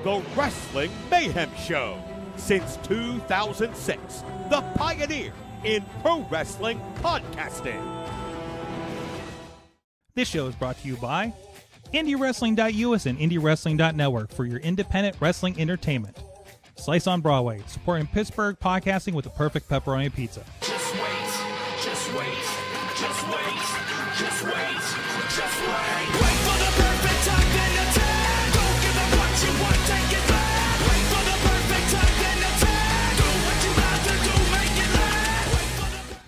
The Wrestling Mayhem Show. Since 2006, the pioneer in pro wrestling podcasting. This show is brought to you by IndyWrestling.us and IndyWrestling.network for your independent wrestling entertainment. Slice on Broadway, supporting Pittsburgh podcasting with the perfect pepperoni pizza. Just wait, just wait, just wait, just wait, just wait. Wait for the perfect time, then attack. Don't give up what you want, take it back. Wait for the perfect time, then attack. Do what you have to do, make it last.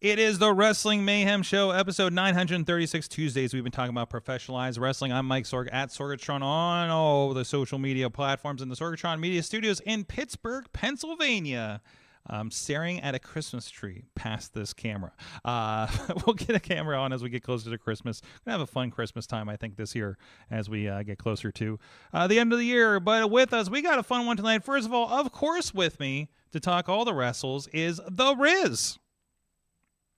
It is the Wrestling Mayhem Show, episode 936, Tuesdays. We've been talking about professionalized wrestling. I'm Mike Sorg at Sorgatron on all the social media platforms in the Sorgatron Media Studios in Pittsburgh, Pennsylvania. I'm staring at a Christmas tree past this camera. We'll get a camera on as we get closer to Christmas. We're going to have a fun Christmas time, I think, this year as we get closer to the end of the year. But with us, we got a fun one tonight. First of all, of course, with me to talk all the wrestles is the Rizz.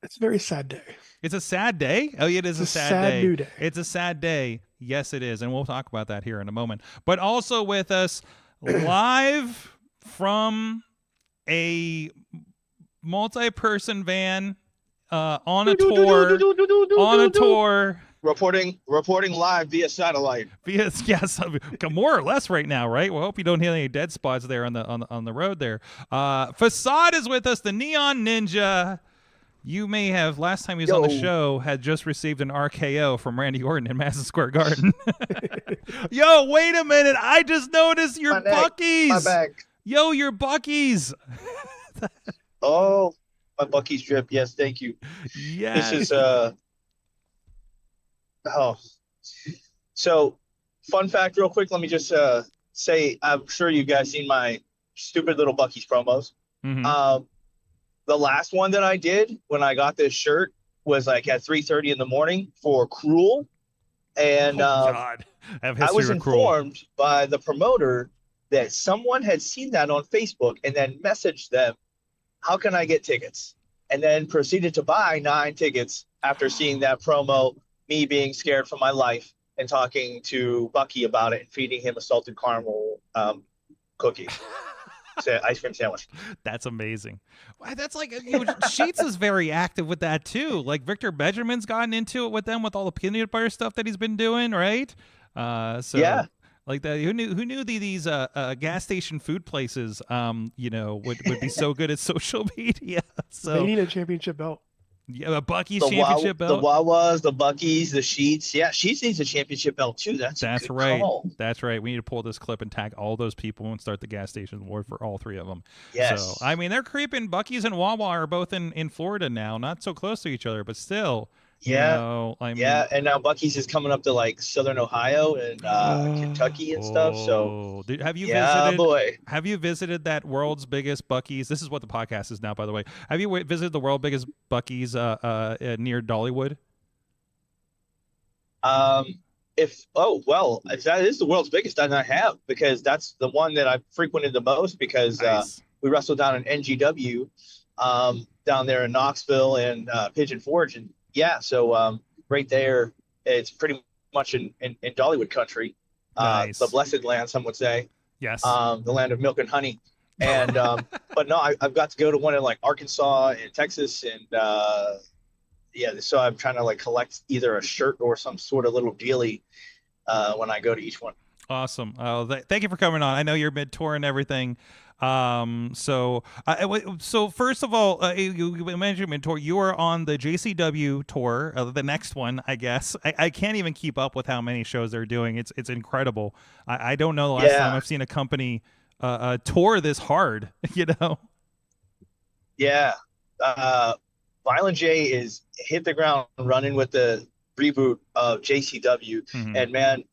It's a very sad day. It's a sad day? Oh, yeah, it is a sad day. New day. It's a sad day. Yes, it is. And we'll talk about that here in a moment. But also with us live from a multi-person van on a tour. Reporting live via satellite. Yes, more or less right now, right? We hope you don't hit any dead spots there on the road there. Facade is with us, the Neon Ninja. You may have, last time he was on the show, had just received an RKO from Randy Orton in Madison Square Garden. Yo, wait a minute. I just noticed your Buc-ee's. My back. Yo, your Buc-ee's. Oh, my Buc-ee's drip. Yes, thank you. Yeah. This is, So, fun fact real quick. Let me just say, I'm sure you guys seen my stupid little Buc-ee's promos. Mm-hmm. The last one that I did when I got this shirt was like at 3:30 in the morning for Cruel. And God. I was informed by the promoter that someone had seen that on Facebook and then messaged them, how can I get tickets? And then proceeded to buy 9 tickets after seeing that promo, me being scared for my life and talking to Buc-ee about it and feeding him a salted caramel cookie. Ice cream sandwich. That's amazing. That's like, Sheetz is very active with that too. Like Victor Benjamin's gotten into it with them with all the peanut butter stuff that he's been doing, right? Yeah. Like that, who knew these gas station food places, would be so good at social media. So they need a championship belt. Yeah, a Buc-ee's championship belt. The Wawas, the Buc-ee's, the Sheetz. Yeah, Sheetz needs a championship belt too. That's right. Call. That's right. We need to pull this clip and tag all those people and start the gas station war for all 3 of them. Yes. So, I mean, they're creeping. Buc-ee's and Wawa are both in Florida now, not so close to each other, but still. Yeah. And now Buc-ee's is coming up to like Southern Ohio and Kentucky and stuff. So have you visited that world's biggest Buc-ee's? This is what the podcast is now, by the way. Have you visited the world's biggest Buc-ee's near Dollywood? If that is the world's biggest, then I have, because that's the one that I've frequented the most, because nice. We wrestled down in NGW down there in Knoxville and Pigeon Forge, and so right there, it's pretty much in Dollywood country, nice. The blessed land, some would say. Yes. The land of milk and honey. And but no, I've got to go to one in like Arkansas and Texas, and so I'm trying to like collect either a shirt or some sort of little dealie when I go to each one. Awesome. Thank you for coming on. I know you're mid-tour and everything. So first of all, you mentioned mid-tour. You are on the JCW tour, the next one, I guess. I can't even keep up with how many shows they're doing. It's incredible. I don't know the last time I've seen a company tour this hard, Yeah. Violent J is hit the ground running with the reboot of JCW. Mm-hmm. And man,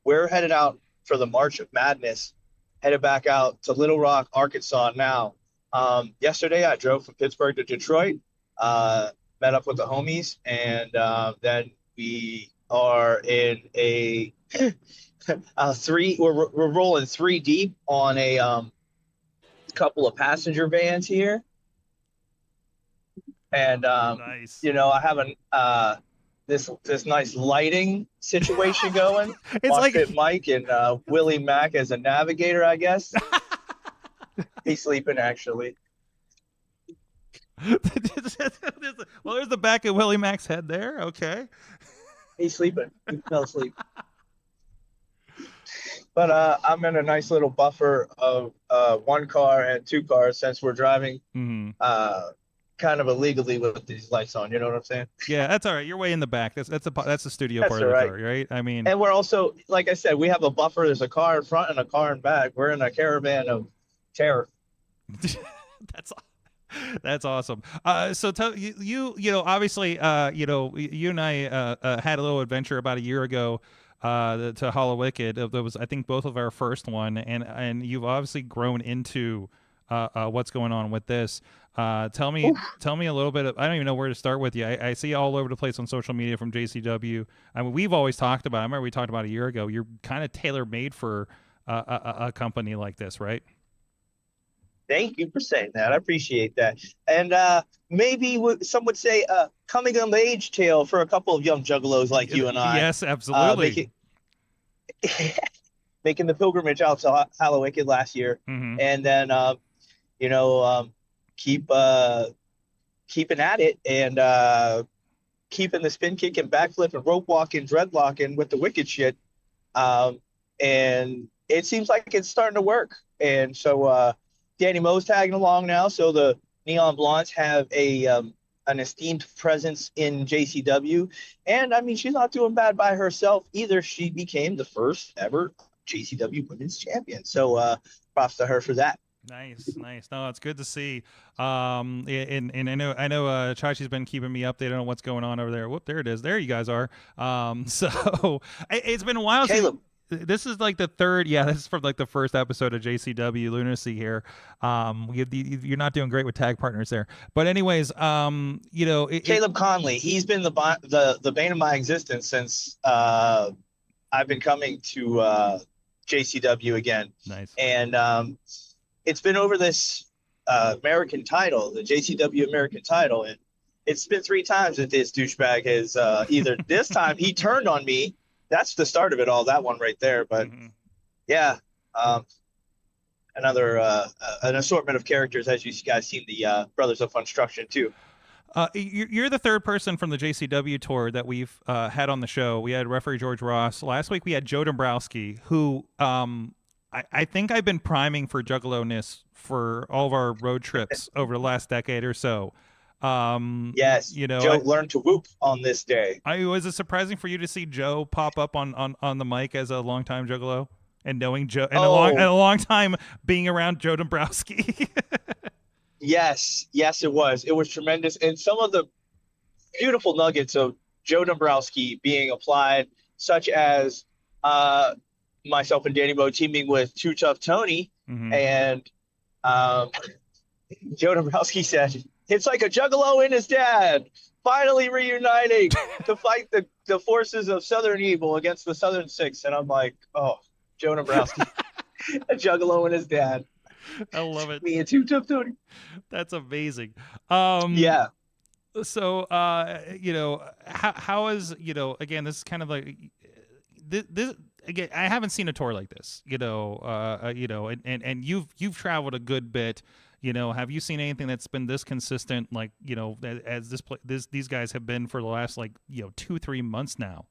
we're headed out for the March of Madness, headed back out to Little Rock, Arkansas now. Yesterday, I drove from Pittsburgh to Detroit, met up with the homies, and then we are in a we're rolling 3 deep on a couple of passenger vans here. And, nice. I haven't this nice lighting situation going. It's like Moshpit Mike and Willie Mack as a navigator, I guess. He's sleeping actually. well, there's the back of Willie Mack's head there. Okay. He's sleeping. He fell asleep. But I'm in a nice little buffer of one car and two cars since we're driving kind of illegally with these lights on. You know what I'm saying? Yeah, that's all right. You're way in the back. That's the studio That's part of all the right. car, right? I mean, And we're also, like I said, we have a buffer. There's a car in front and a car in back. We're in a caravan of terror. That's awesome. So tell you know, obviously, you know, you and I had a little adventure about a year ago to Hollow Wicked. That was, I think, both of our first one, and you've obviously grown into what's going on with this. Tell me a little bit of, I don't even know where to start with you. I see you all over the place on social media from JCW. I mean, we've always talked about, I remember we talked about a year ago, you're kind of tailor-made for a company like this, right? Thank you for saying that. I appreciate that. And maybe some would say coming of age tale for a couple of young juggalos like you and I. Yes, absolutely. Making the pilgrimage out to Hollow Wicked last year. And then, you know, keeping at it and keeping the spin kick and backflip and rope walking, dreadlocking with the wicked shit. And it seems like it's starting to work. And so Danny Moe's tagging along now. So the Neon Blondes have an esteemed presence in JCW. And I mean, she's not doing bad by herself either. She became the first ever JCW Women's Champion. So props to her for that. Nice. No, it's good to see. And I know Chachi's been keeping me updated on what's going on over there. Whoop, there it is. There you guys are. So it's been a while. Caleb. This is like the third. Yeah, this is from like the first episode of JCW Lunacy here. You're not doing great with tag partners there. But anyways, you know, Caleb Conley, he's been the bane of my existence since I've been coming to JCW again. Nice. And it's been over this American title, the JCW American title, and it's been 3 times that this douchebag has either this time he turned on me. That's the start of it all, that one right there. But yeah, another an assortment of characters, as you guys seen the Brothers of Construction too. You're the third person from the JCW tour that we've had on the show. We had referee George Ross. Last week we had Joe Dombrowski, who I think I've been priming for juggalo-ness for all of our road trips over the last decade or so. Yes, you know, Joe learned to whoop on this day. Was it surprising for you to see Joe pop up on the mic as a longtime juggalo and knowing Joe and a long time being around Joe Dombrowski? Yes, it was. It was tremendous, and some of the beautiful nuggets of Joe Dombrowski being applied, such as myself and Danny Moe teaming with Too Tough Tony, and Joe Dombrowski said, "It's like a juggalo and his dad finally reuniting to fight the forces of Southern Evil against the Southern Six." And I'm like, oh, Joe Dombrowski, a juggalo and his dad. I love it. Me and Too Tough Tony. That's amazing. Yeah. So, you know, how is, you know, again, this is kind of like this again, I haven't seen a tour like this, you know, and you've traveled a good bit. You know, have you seen anything that's been this consistent, like, you know, as these guys have been for the last, like, you know, 2-3 months now?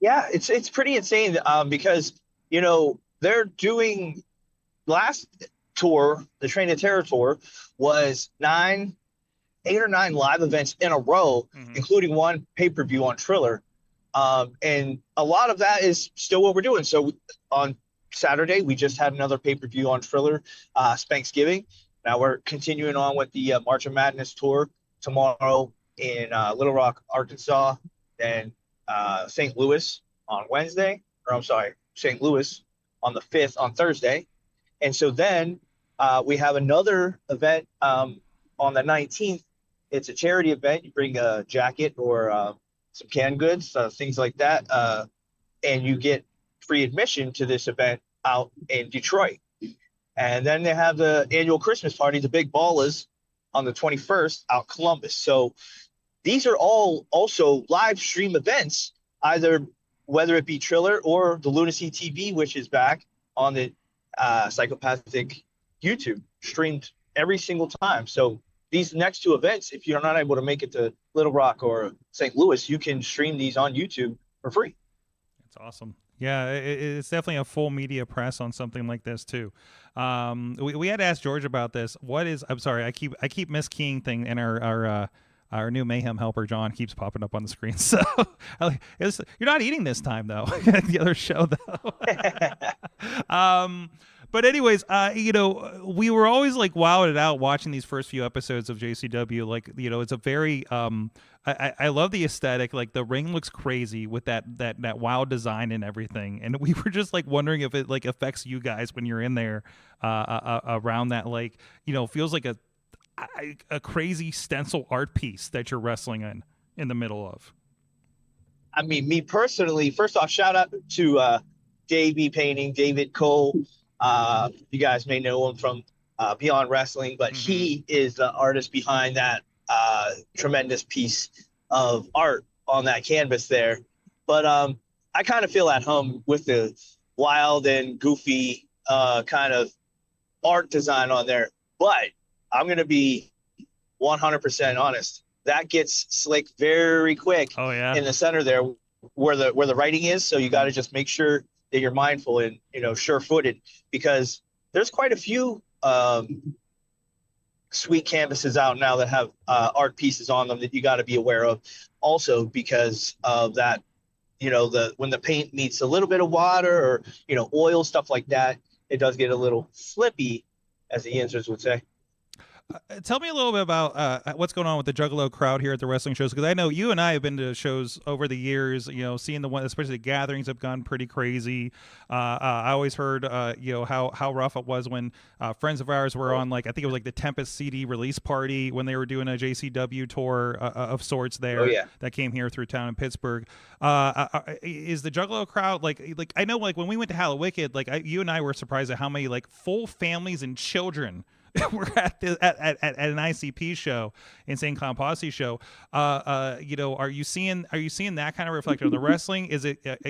Yeah, it's pretty insane because, you know, they're doing last tour, the Train to Terror tour, was 8 or 9 live events in a row, including one pay-per-view on Triller. And a lot of that is still what we're doing. So on Saturday, we just had another pay-per-view on Triller, Spanksgiving. Now we're continuing on with the March of Madness tour tomorrow in Little Rock, Arkansas, and St. Louis on Wednesday. Or I'm sorry, St. Louis on the 5th on Thursday. And so then we have another event on the 19th. It's a charity event. You bring a jacket or some canned goods, things like that, and you get free admission to this event out in Detroit. And then they have the annual Christmas party, the Big Ballers, on the 21st out Columbus. So these are all also live stream events, either whether it be Triller or the Lunacy TV, which is back on the Psychopathic YouTube, streamed every single time. So these next two events, if you're not able to make it to Little Rock or St. Louis, you can stream these on YouTube for free. That's awesome. Yeah, it's definitely a full media press on something like this too. We had to ask George about this. I'm sorry, I keep miskeying thing, and our new Mayhem helper John keeps popping up on the screen. So you're not eating this time though. The other show though. But anyways, we were always like wowed out watching these first few episodes of JCW. Like, it's a very I love the aesthetic. Like the ring looks crazy with that wild design and everything. And we were just like wondering if it like affects you guys when you're in there around that. Like, feels like a crazy stencil art piece that you're wrestling in the middle of. I mean, me personally, first off, shout out to Davey Painting, David Cole. You guys may know him from Beyond Wrestling, but he is the artist behind that tremendous piece of art on that canvas there. But I kind of feel at home with the wild and goofy kind of art design on there. But I'm going to be 100% honest. That gets slick very quick. Oh, yeah. In the center there where the writing is. So you got to just make sure that you're mindful and, sure-footed, because there's quite a few sweet canvases out now that have art pieces on them that you got to be aware of also, because of that, when the paint meets a little bit of water or, oil, stuff like that, it does get a little slippy, as the Yinzers would say. Tell me a little bit about what's going on with the Juggalo crowd here at the wrestling shows, because I know you and I have been to shows over the years. Seeing the one, especially the gatherings, have gone pretty crazy. I always heard, how rough it was when friends of ours were on, like, I think it was like the Tempest CD release party when they were doing a JCW tour of sorts there. Oh, yeah. That came here through town in Pittsburgh. Is the Juggalo crowd like I know, like when we went to Hallowicked, like you and I were surprised at how many like full families and children we're at an ICP show, Insane Clown Posse show. Are you seeing that kind of reflection on the wrestling? Is it I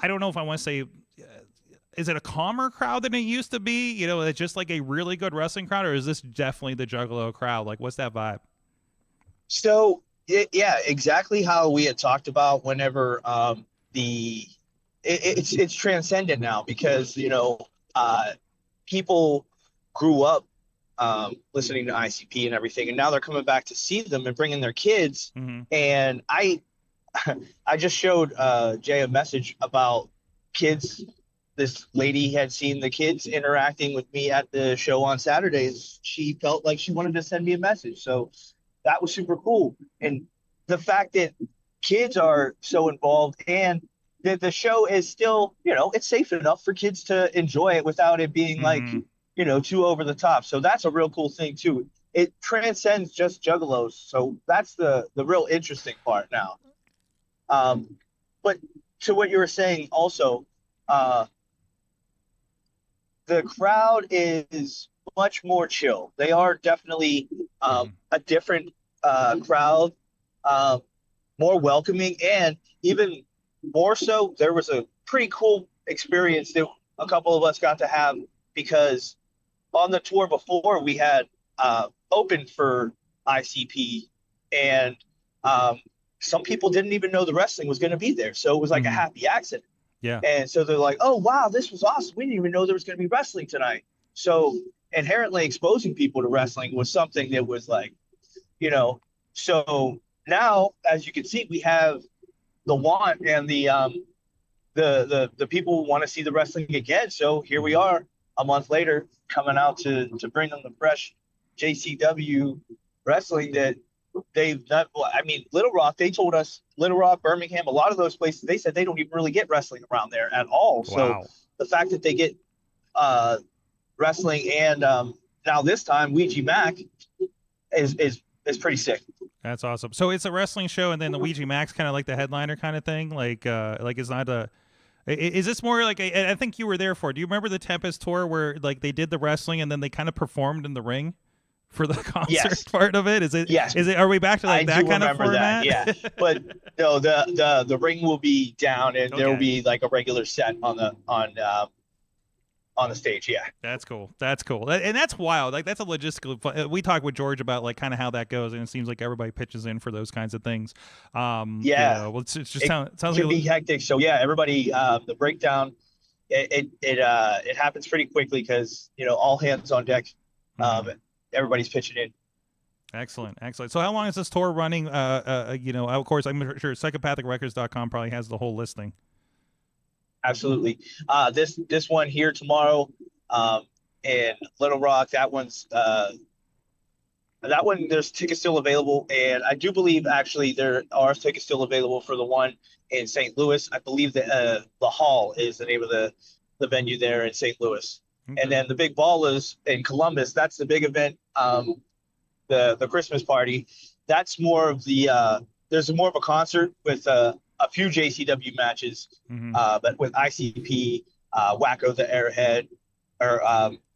don't know if I want to say, is it a calmer crowd than it used to be? It's just like a really good wrestling crowd, or is this definitely the Juggalo crowd? Like, what's that vibe? So yeah, exactly how we had talked about whenever it's transcendent now, because people grew up listening to ICP and everything, and now they're coming back to see them and bringing their kids. And I just showed Jay a message about kids. This lady had seen the kids interacting with me at the show on Saturdays. She felt like she wanted to send me a message, so that was super cool. And the fact that kids are so involved, and that the show is still, it's safe enough for kids to enjoy it without it being like, too over the top. So that's a real cool thing too. It transcends just Juggalos. So that's the real interesting part now. But to what you were saying also, the crowd is much more chill. They are definitely a different crowd, more welcoming, and even more so, there was a pretty cool experience that a couple of us got to have, because on the tour before, we had opened for ICP, and some people didn't even know the wrestling was going to be there. So it was like a happy accident. Yeah. And so they're like, oh, wow, this was awesome. We didn't even know there was going to be wrestling tonight. So inherently exposing people to wrestling was something that was like, so now, as you can see, we have the want and the people who want to see the wrestling again. So here we are a month later, coming out to bring them the fresh JCW wrestling that they've done. I mean, Little Rock, they told us, Little Rock, Birmingham, a lot of those places, they said they don't even really get wrestling around there at all. Wow. So the fact that they get wrestling and now this time Ouija Mac is pretty sick. That's awesome. So it's a wrestling show, and then the Ouija Mac's kind of like the headliner kind of thing. Like it's not a. Is this more like I think you were there for? Do you remember the Tempest tour where like they did the wrestling and then they kind of performed in the ring? for the concert Yes. part of it? Is it? Yes. Is it? Are we back to like I that do kind of remember format? that, yeah. But no, the ring will be down, and there will Okay. be like a regular set on the stage. Yeah. That's cool. That's cool. And that's wild. Like that's a logistical. We talked with George about like kind of how that goes, and it seems like everybody pitches in for those kinds of things. Yeah. Well, it's just It sounds can like be hectic. So yeah, everybody, the breakdown, it happens pretty quickly because all hands on deck. Everybody's pitching in. Excellent. So how long is this tour running? Of course, I'm sure psychopathicrecords.com probably has the whole listing. Absolutely. This one here tomorrow, in Little Rock. That one. There's tickets still available, and I do believe actually there are tickets still available for the one in St. Louis. I believe that the Hall is the name of the venue there in St. Louis. Okay. And then the Big Ball is in Columbus. That's the big event. The Christmas party. That's more of the. There's more of a concert with a few JCW matches, but with ICP, Wacko the Airhead, or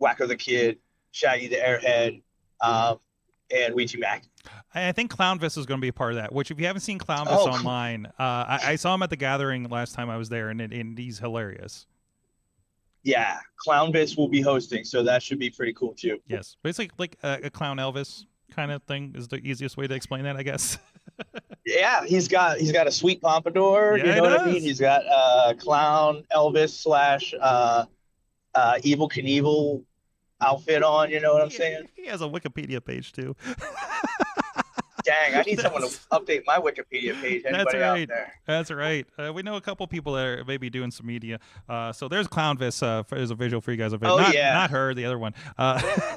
Wacko the Kid, Shaggy the Airhead, and Ouija Mac. I think Clownvis is going to be a part of that, which if you haven't seen Clownvis online, I saw him at the Gathering last time I was there, and he's hilarious. Yeah, Clownvis will be hosting, so that should be pretty cool too. Yes, but it's like a Clown Elvis kind of thing is the easiest way to explain that, I guess. Yeah, he's got a sweet pompadour. Yeah, you know he what I mean? does. He's got Clown Elvis / Evil Knievel outfit on. You know what I'm saying? He has a Wikipedia page too. Dang, I need someone to update my Wikipedia page. That's Anybody right. out there? That's right. We know a couple people that are maybe doing some media. So there's Clownvis as a visual for you guys. Not her, the other one.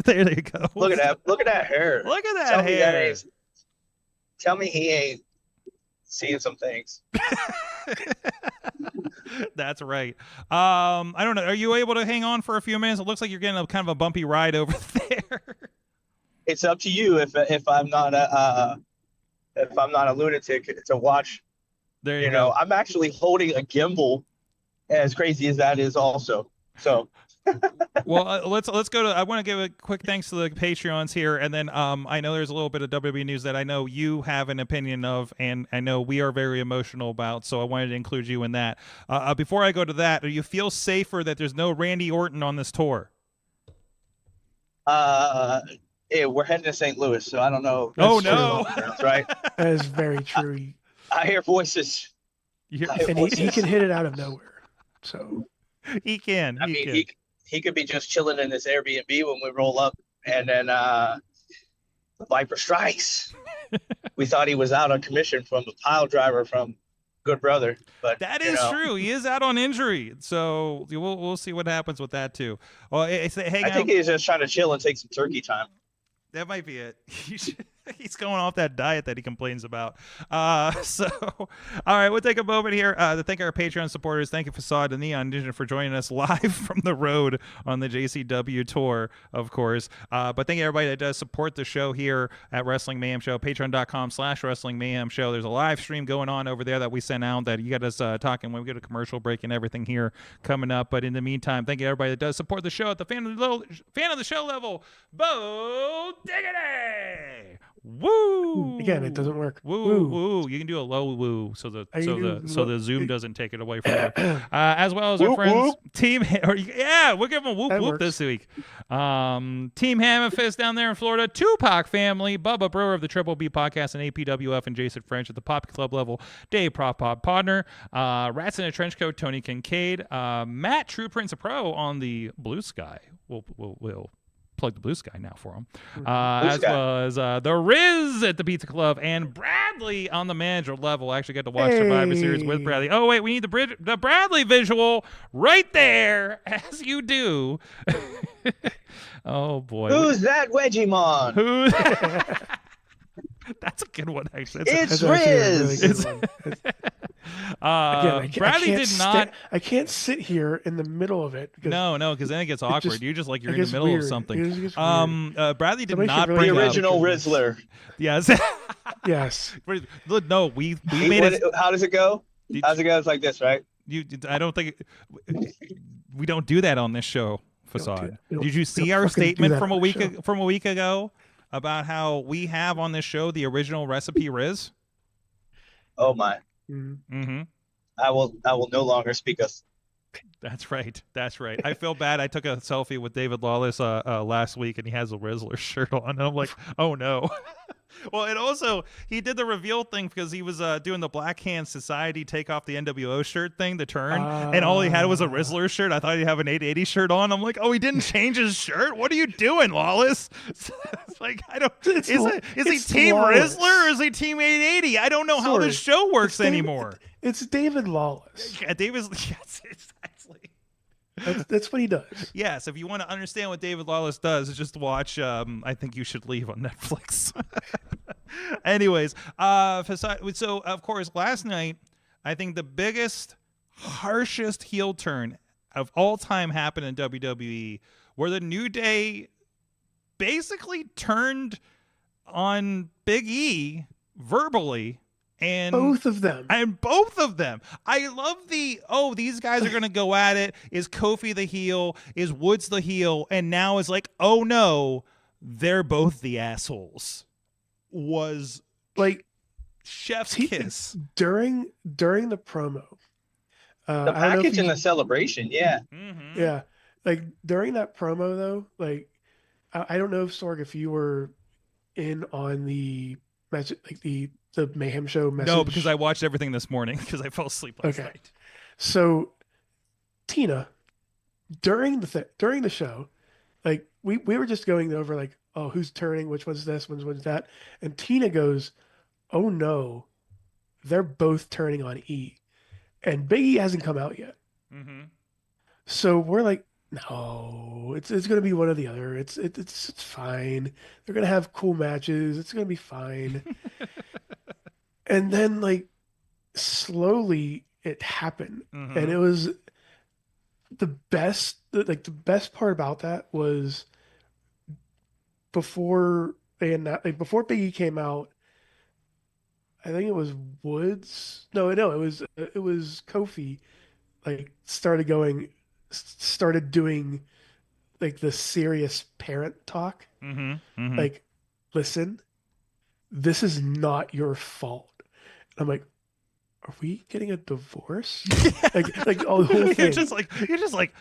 There you go. Look at that! Look at that hair! Look at that hair. Tell me he ain't seeing some things. That's right. I don't know. Are you able to hang on for a few minutes? It looks like you're getting a kind of a bumpy ride over there. It's up to you if I'm not a lunatic to watch. There you go. I'm actually holding a gimbal, as crazy as that is also. So Well, let's go to. I want to give a quick thanks to the Patreons here, and then I know there's a little bit of WWE news that I know you have an opinion of, and I know we are very emotional about. So I wanted to include you in that. Before I go to that, do you feel safer that there's no Randy Orton on this tour? Yeah, we're heading to St. Louis, so I don't know. Oh no! That's right. That is very true. I hear voices. And he can hit it out of nowhere. So he can. I mean, he could be just chilling in this Airbnb when we roll up, and then the Viper strikes. We thought he was out on commission from a pile driver from Good Brother, but that is true. He is out on injury, so we'll see what happens with that too. Well, I think he's just trying to chill and take some turkey time. That might be it. He's going off that diet that he complains about. So, all right, we'll take a moment here to thank our Patreon supporters. Thank you, Facade and Neon Ninja, for joining us live from the road on the JCW tour, of course. But thank you, everybody that does support the show here at Wrestling Mayhem Show, patreon.com/Wrestling Mayhem Show. There's a live stream going on over there that we sent out that you got us talking when we get a commercial break and everything here coming up. But in the meantime, thank you, everybody that does support the show at the fan of the show level. Bo Diggity! Woo! Again, it doesn't work. Woo! You can do a low woo, so the Zoom doesn't take it away from you. As well as our friends, Team. We're giving a whoop this week. Team Ham and Fist down there in Florida, Tupac family, Bubba Brewer of the Triple B Podcast and APWF, and Jason French at the Pop Club level, Dave Prop Pod Podner, Rats in a Trench Coat, Tony Kincaid, Matt True Prince of Pro on the Blue Sky. We'll plug the Blue Sky now for him, as well as the Rizz at the Pizza Club, and Bradley on the manager level. I actually got to watch Survivor Series with Bradley. Oh wait, we need the Bradley visual right there, as you do. Oh boy, who's that Wedgie-mon? Who? That's a good one, actually. It's Rizz. Bradley did not. I can't sit here in the middle of it. No, because then it gets awkward. You're just like you're in the middle of something. Bradley did not the bring original up Rizzler. Yes. Yes. No, we made it. How does it go? How's it go? It's like this, right? I don't think we don't do that on this show, Facade. Did you see our statement from a week ago? about how we have on this show the original recipe Rizz? Oh my. Mm-hmm. I will no longer speak us. That's right. That's right. I feel bad. I took a selfie with David Lawless last week, and he has a Rizzler shirt on, and I'm like, oh no. Well, and also he did the reveal thing because he was doing the Black Hand Society take off the NWO shirt thing, the turn, and all he had was a Rizzler shirt. I thought he'd have an 880 shirt on. I'm like, oh, he didn't change his shirt. What are you doing, Lawless? It's like, I don't. Is he Team Lawless. Rizzler or is he Team 880? I don't know how this show works anymore. It's David Lawless. Yeah, David's. Yes, exactly. That's what he does. Yes, if you want to understand what David Lawless does, just watch I Think You Should Leave on Netflix. Anyways, Facade. So, of course, last night, I think the biggest, harshest heel turn of all time happened in WWE, where the New Day basically turned on Big E verbally. And both of them. I love these guys are going to go at it. Is Kofi the heel? Is Woods the heel? And now it's like, oh no, they're both the assholes. Was like chef's kiss. During the promo. The package and the celebration, yeah. Mm-hmm. Yeah. Like during that promo though, like I don't know if Sorg, if you were in on the message, like the Mayhem Show message. No, because I watched everything this morning because I fell asleep last night. So Tina, during the show, like we were just going over like, oh, who's turning, which one's this, which one's that, and Tina goes, oh no, they're both turning on E, and Big E hasn't come out yet. Mm-hmm. So we're like, no, it's gonna be one or the other. It's fine. They're gonna have cool matches. It's gonna be fine. And then like slowly it happened, Mm-hmm. and it was the best. Like the best part about that was before before Big E came out. I think it was Woods. No, it was Kofi. Like started doing like the serious parent talk. Mm-hmm. Mm-hmm. Like, listen, this is not your fault. And I'm like, are we getting a divorce? like all the whole thing. You're just like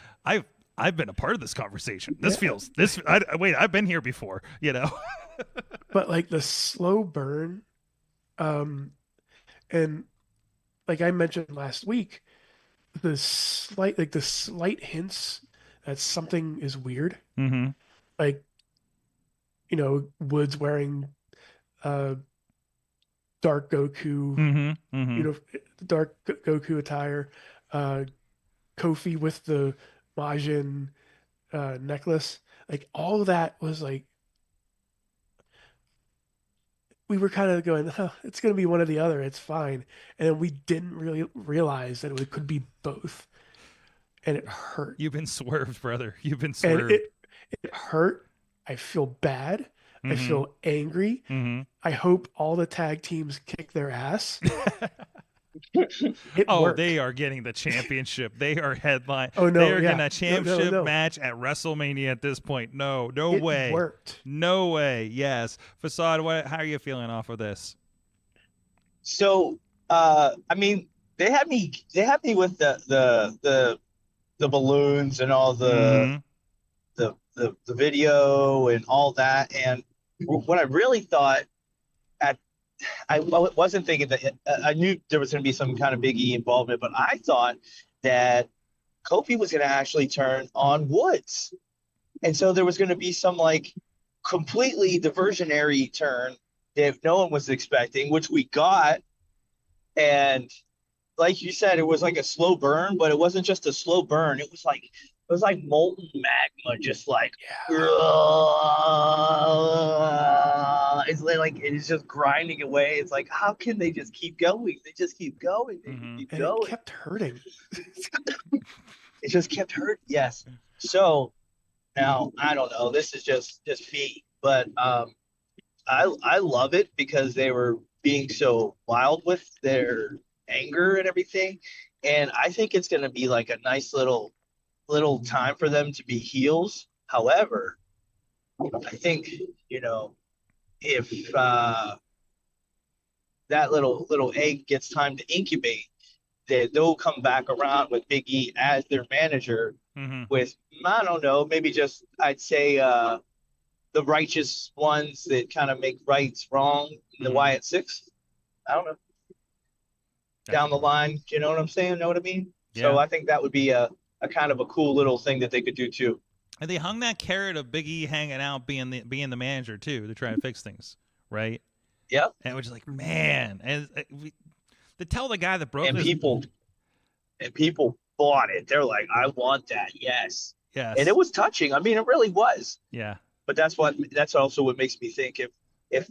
I've been a part of this conversation. This feels this. I've been here before. You know. But like the slow burn, and like I mentioned last week, the slight hints that something is weird. Mm-hmm. Like, you know, Woods wearing dark Goku, Mm-hmm. Mm-hmm. you know, dark Goku attire, Kofi with the Majin necklace. Like all of that was like, we were kind of going, oh, it's going to be one or the other. It's fine. And then we didn't really realize that it could be both. And it hurt. You've been swerved, brother. You've been swerved. And it hurt. I feel bad. Mm-hmm. I feel angry. Mm-hmm. I hope all the tag teams kick their ass. It worked. They are getting the championship. They are headline. Oh, no, they are yeah. getting a championship No. match at WrestleMania at this point. No It way. worked. No way. Yes. Facade, how are you feeling off of this? So, I mean, they had me with the balloons and all the video and all that. And what I really thought I wasn't thinking that I knew there was going to be some kind of Big E involvement, but I thought that Kofi was going to actually turn on Woods. And so there was going to be some like completely diversionary turn that no one was expecting, which we got. And like you said, it was like a slow burn, but it wasn't just a slow burn. It was like molten magma, just like it's like it's just grinding away. It's like, how can they just keep going? They just keep going. They keep going. It kept hurting. It just kept hurting. Yes. So now I don't know. This is just me, but I love it because they were being so wild with their anger and everything, and I think it's going to be like a nice little time for them to be heels. However, I think, you know, if that little egg gets time to incubate, they'll come back around with Big E as their manager. Mm-hmm. With, I don't know, maybe just I'd say the righteous ones that kind of make rights wrong in the Wyatt Six. I don't know. Down the line, you know what I'm saying? Know what I mean? Yeah. So I think that would be a kind of a cool little thing that they could do too. And they hung that carrot of Big E hanging out, being the manager too, to try to fix things, right? Yep. And it was just like, man, and to tell the guy that broke and this, people bought it. They're like, I want that, yes. Yes. And it was touching. I mean, it really was. Yeah. But that's also what makes me think if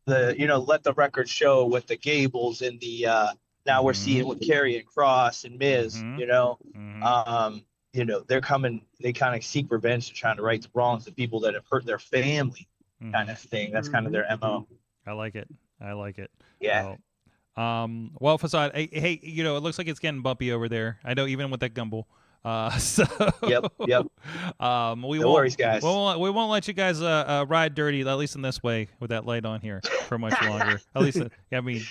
the let the record show with the Gables and the now we're seeing with Karrion Kross and Miz, they're coming, they kind of seek revenge to trying to right the wrongs of people that have hurt their family, kind of thing. That's kind of their MO. I like it. Yeah. Well, Facade, hey, it looks like it's getting bumpy over there. I know, even with that gumble. So Yep. No worries, guys. We won't let you guys ride dirty, at least in this way, with that light on here for much longer. At least, I mean,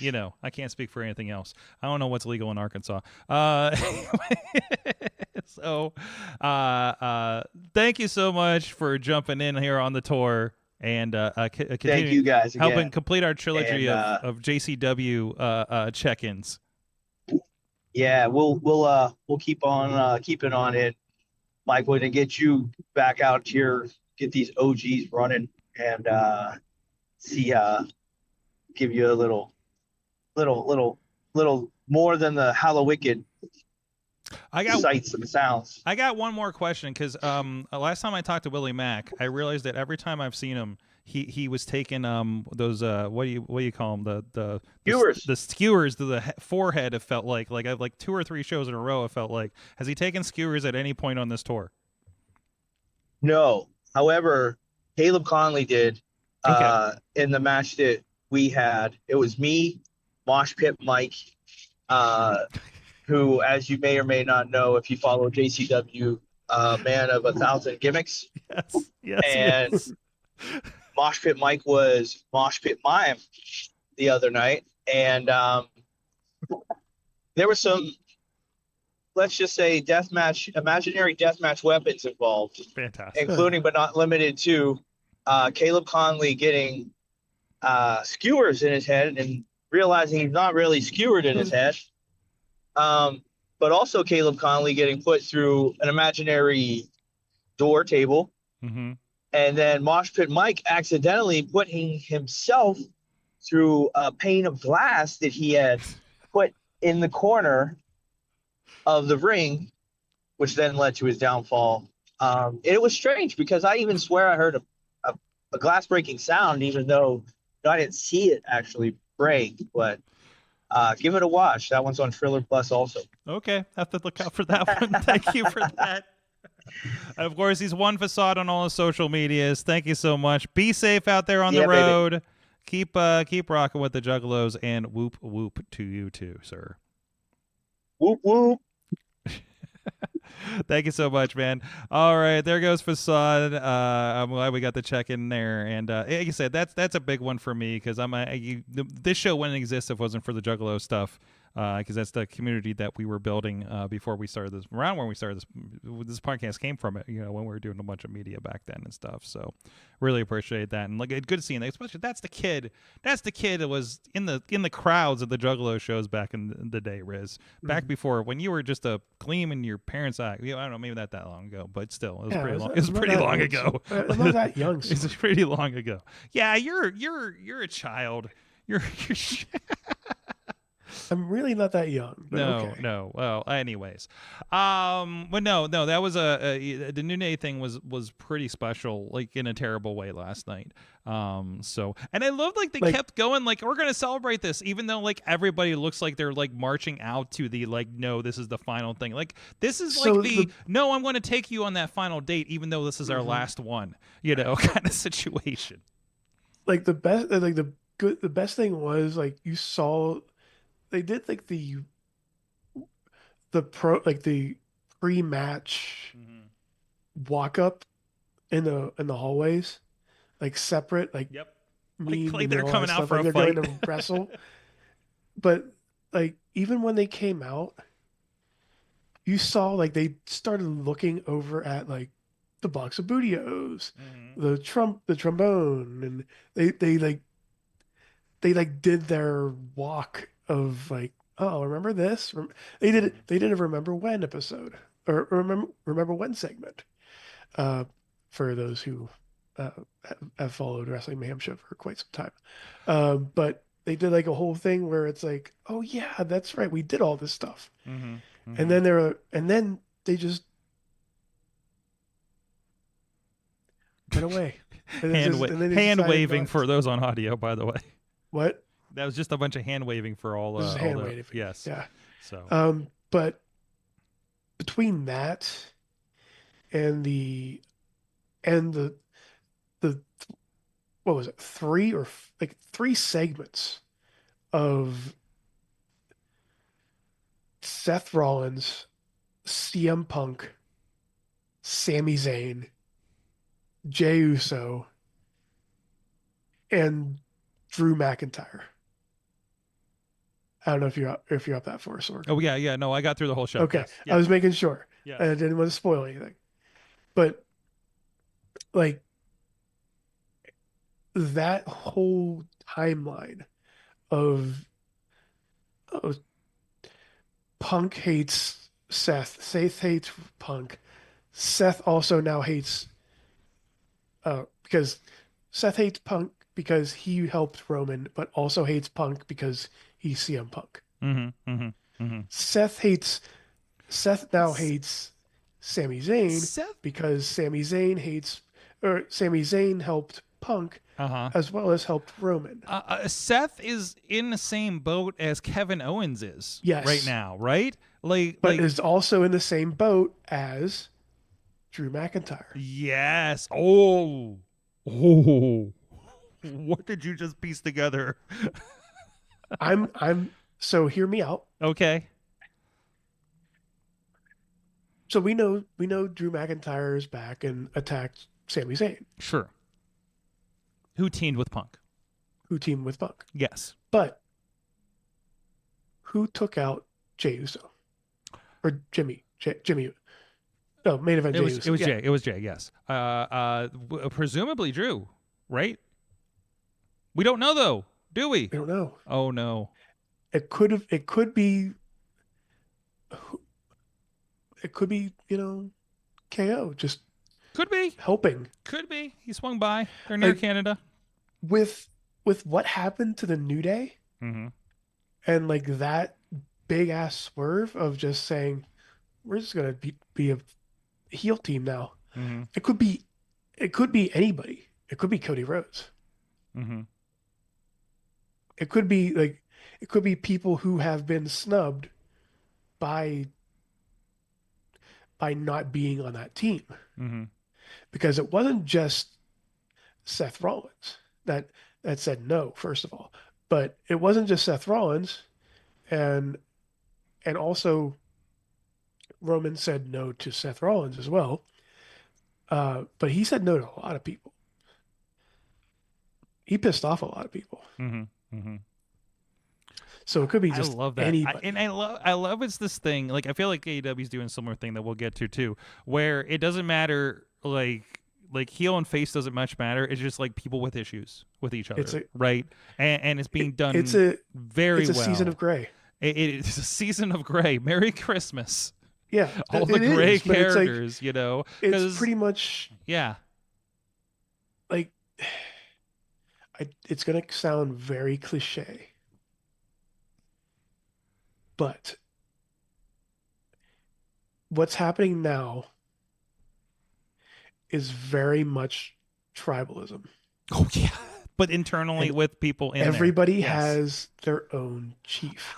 I can't speak for anything else. I don't know what's legal in Arkansas. So, thank you so much for jumping in here on the tour and thank you guys again. helping complete our trilogy of JCW check-ins. Yeah, we'll keep on keeping on it, Mike. We're gonna get you back out here, get these OGs running, and see give you a little more than the Hallowicked sights and sounds. I got one more question, because last time I talked to Willie Mack, I realized that every time I've seen him, he was taking those what do you call them, the skewers, the skewers to the forehead. It felt like I've 2 or 3 shows in a row. It felt like, has he taken skewers at any point on this tour? No. However, Caleb Conley did in the match that we had. It was me, Mosh Pit Mike, who, as you may or may not know, if you follow JCW, man of 1,000 gimmicks. Yes. And yes. Mosh Pit Mike was Mosh Pit Mayhem the other night, and there were some, let's just say, imaginary deathmatch weapons involved. Fantastic. Including but not limited to Caleb Conley getting skewers in his head and realizing he's not really skewered in his head. But also Caleb Conley getting put through an imaginary door table. Mm-hmm. And then Mosh Pit Mike accidentally putting himself through a pane of glass that he had put in the corner of the ring, which then led to his downfall. It was strange because I even swear I heard a glass breaking sound, even though I didn't see it actually break. But give it a watch. That one's on Triller Plus also. Okay, have to look out for that one. Thank you for that. And of course, he's one Facade on all his social medias. Thank you so much. Be safe out there on the road. Baby. Keep rocking with the Juggalos, and whoop whoop to you too, sir. Whoop whoop. Thank you so much, man. All right, there goes Facade. I'm glad we got the check in there, and like I said, that's a big one for me, because this show wouldn't exist if it wasn't for the Juggalo stuff. Because that's the community that we were building before we started this. Around when we started this podcast came from it. When we were doing a bunch of media back then and stuff. So really appreciate that, and good to see. Especially that's the kid that was in the crowds of the Juggalo shows back in the day, Rizz. Back before, when you were just a gleam in your parents' eye. I don't know, maybe not that long ago, but still, it was pretty long. It was pretty long ago. It's not that young. It's pretty long ago. Yeah, you're a child. You're I'm really not that young. No. Well, anyways, but no, that was the Nune thing was pretty special, in a terrible way last night. So, and I love they kept going, we're gonna celebrate this, even though everybody looks like they're marching out to the no, this is the final thing. This is no, I'm going to take you on that final date, even though this is our last one. Kind of situation. The best thing was you saw. They did the pre-match walk up in the hallways, separate. Yep. mean like and they're all coming that out stuff, for like a they're fight. going to wrestle. But like even when they came out, you saw like they started looking over at like the box of Bootios, the trombone, and they did their walk of like, oh, remember this? They did a Remember When episode or remember when segment. For those who uh, have followed Wrestling Mayhem Show for quite some time. But they did like a whole thing where it's like, oh yeah, that's right, we did all this stuff, and then they just went away. And then they hand decided waving not for to. those on audio, by the way. What? That was just a bunch of hand waving for all. This is all hand the, waving. Yes. Yeah. So. But between that and the what was it, three segments of Seth Rollins, CM Punk, Sami Zayn, Jey Uso, and Drew McIntyre. I don't know if you're up that for us, Sorg. Oh yeah. No, I got through the whole show. Okay, Yes. I was making sure. Yeah. And I didn't want to spoil anything, but like that whole timeline of Punk hates Seth. Seth hates Punk. Seth also now hates because Seth hates Punk because he helped Roman, but also hates Punk because he's CM Punk. Seth now hates Sami Zayn because Sami Zayn helped Punk as well as helped Roman. Seth is in the same boat as Kevin Owens is right now, right? But is also in the same boat as Drew McIntyre. Yes. Oh. What did you just piece together? So hear me out. Okay. So we know Drew McIntyre is back and attacked Sami Zayn. Sure. Who teamed with Punk? Yes. Yes. But who took out Jey Uso? Or Jimmy? No, main event Jey Uso. It was Jey, yes. Presumably Drew, right? We don't know though, do we? We don't know. Oh no. It could be, KO just could be helping. Could be. He swung by. They're near Canada. With what happened to the New Day, and like that big ass swerve of just saying we're just gonna be a heel team now. It could be anybody. It could be Cody Rhodes. It could be people who have been snubbed by not being on that team. Because it wasn't just Seth Rollins that said no, first of all. But it wasn't just Seth Rollins, and also Roman said no to Seth Rollins as well. But he said no to a lot of people. He pissed off a lot of people. So it could be just I love that. anybody. I love it's this thing. Like I feel like AEW's doing a similar thing that we'll get to too, where it doesn't matter like heel and face doesn't much matter. It's just like people with issues with each other, right? And it's being done very well. It's a season of gray. It's a season of gray. Merry Christmas. Yeah, all the gray characters, It's pretty much like it's gonna sound very cliche, but what's happening now is very much tribalism. Oh yeah, but internally with people in everybody has their own chief.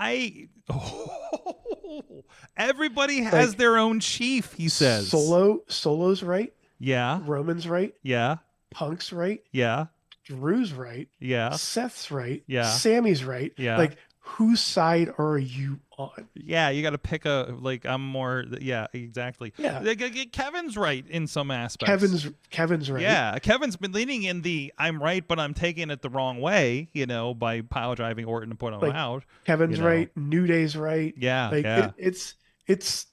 Everybody has their own chief, he says. Solo's right. Yeah. Roman's right. Yeah. Punk's right. Yeah. Drew's right. Yeah. Seth's right. Yeah. Sammy's right. Yeah. Like, whose side are you on. Yeah, you got to pick I'm more. Yeah, exactly. Yeah. Kevin's right in some aspects. Kevin's right. Yeah, Kevin's been leaning in the I'm right, but I'm taking it the wrong way, by pile driving Orton to put him out. Kevin's right. New Day's right. Yeah, yeah. It's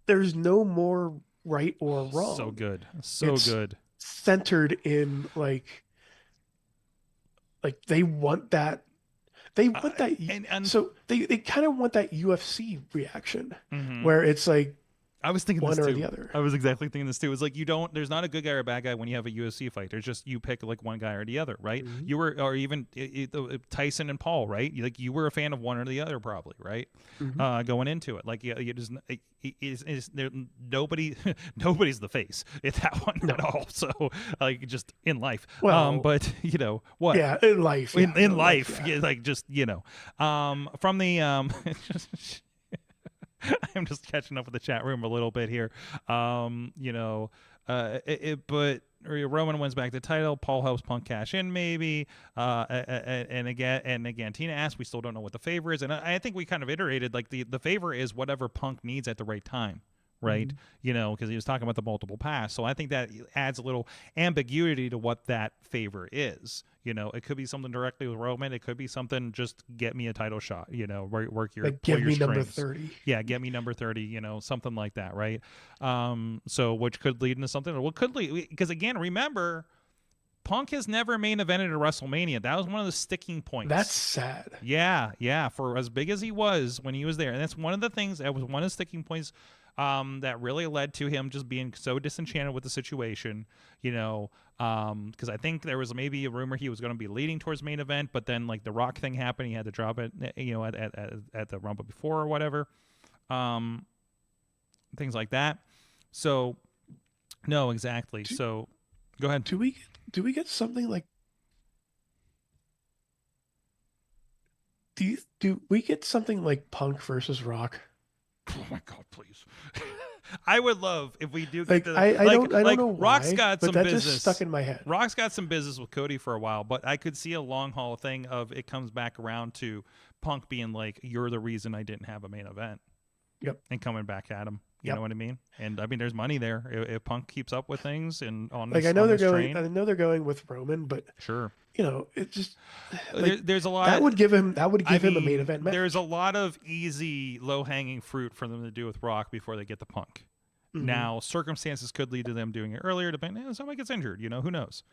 there's no more right or wrong. So good. It's good. Centered in like they want that. They want that. So they kind of want that UFC reaction where it's like I was thinking one this or too. the other. I was exactly thinking this too. It's like there's not a good guy or a bad guy when you have a UFC fight. There's just you pick like one guy or the other, right? You were, or even Tyson and Paul, right? You were a fan of one or the other, probably, right? Going into it, like nobody's the face at that one at all. So like just in life, but what? Yeah, in life. Yeah, in life, yeah. Like just from the I'm just catching up with the chat room a little bit here. But Roman wins back the title. Paul helps Punk cash in, maybe. And again, Tina asked, we still don't know what the favor is, and I think we kind of iterated like the favor is whatever Punk needs at the right time. Right, because he was talking about the multiple pass, so I think that adds a little ambiguity to what that favor is. It could be something directly with Roman. It could be something just get me a title shot. Work your give me strings. number 30. Yeah, get me number 30. Something like that, right? So which could lead into something, or what could lead? Because again, remember, Punk has never main evented a WrestleMania. That was one of the sticking points. That's sad. Yeah. For as big as he was when he was there, and that's one of the things that was one of the sticking points. That really led to him just being so disenchanted with the situation, because I think there was maybe a rumor he was going to be leading towards main event, but then like the Rock thing happened, he had to drop it, at the Rumble before or whatever, things like that. So, no, exactly. So, go ahead. Do we get something like? Do we get something like Punk versus Rock? Oh my God, please. I would love if we do get I don't know Rock's why, got but some that business. Just stuck in my head. Rock's got some business with Cody for a while, but I could see a long haul thing of it comes back around to Punk being like, you're the reason I didn't have a main event. Yep. And coming back at him. You know what I mean? And I mean, there's money there if Punk keeps up with things and on this, I know they're going. I know they're going with Roman, but sure. It just there's a lot that would give him him a main event match. There's a lot of easy low hanging fruit for them to do with Rock before they get the Punk. Now circumstances could lead to them doing it earlier, depending. Somebody gets injured, who knows?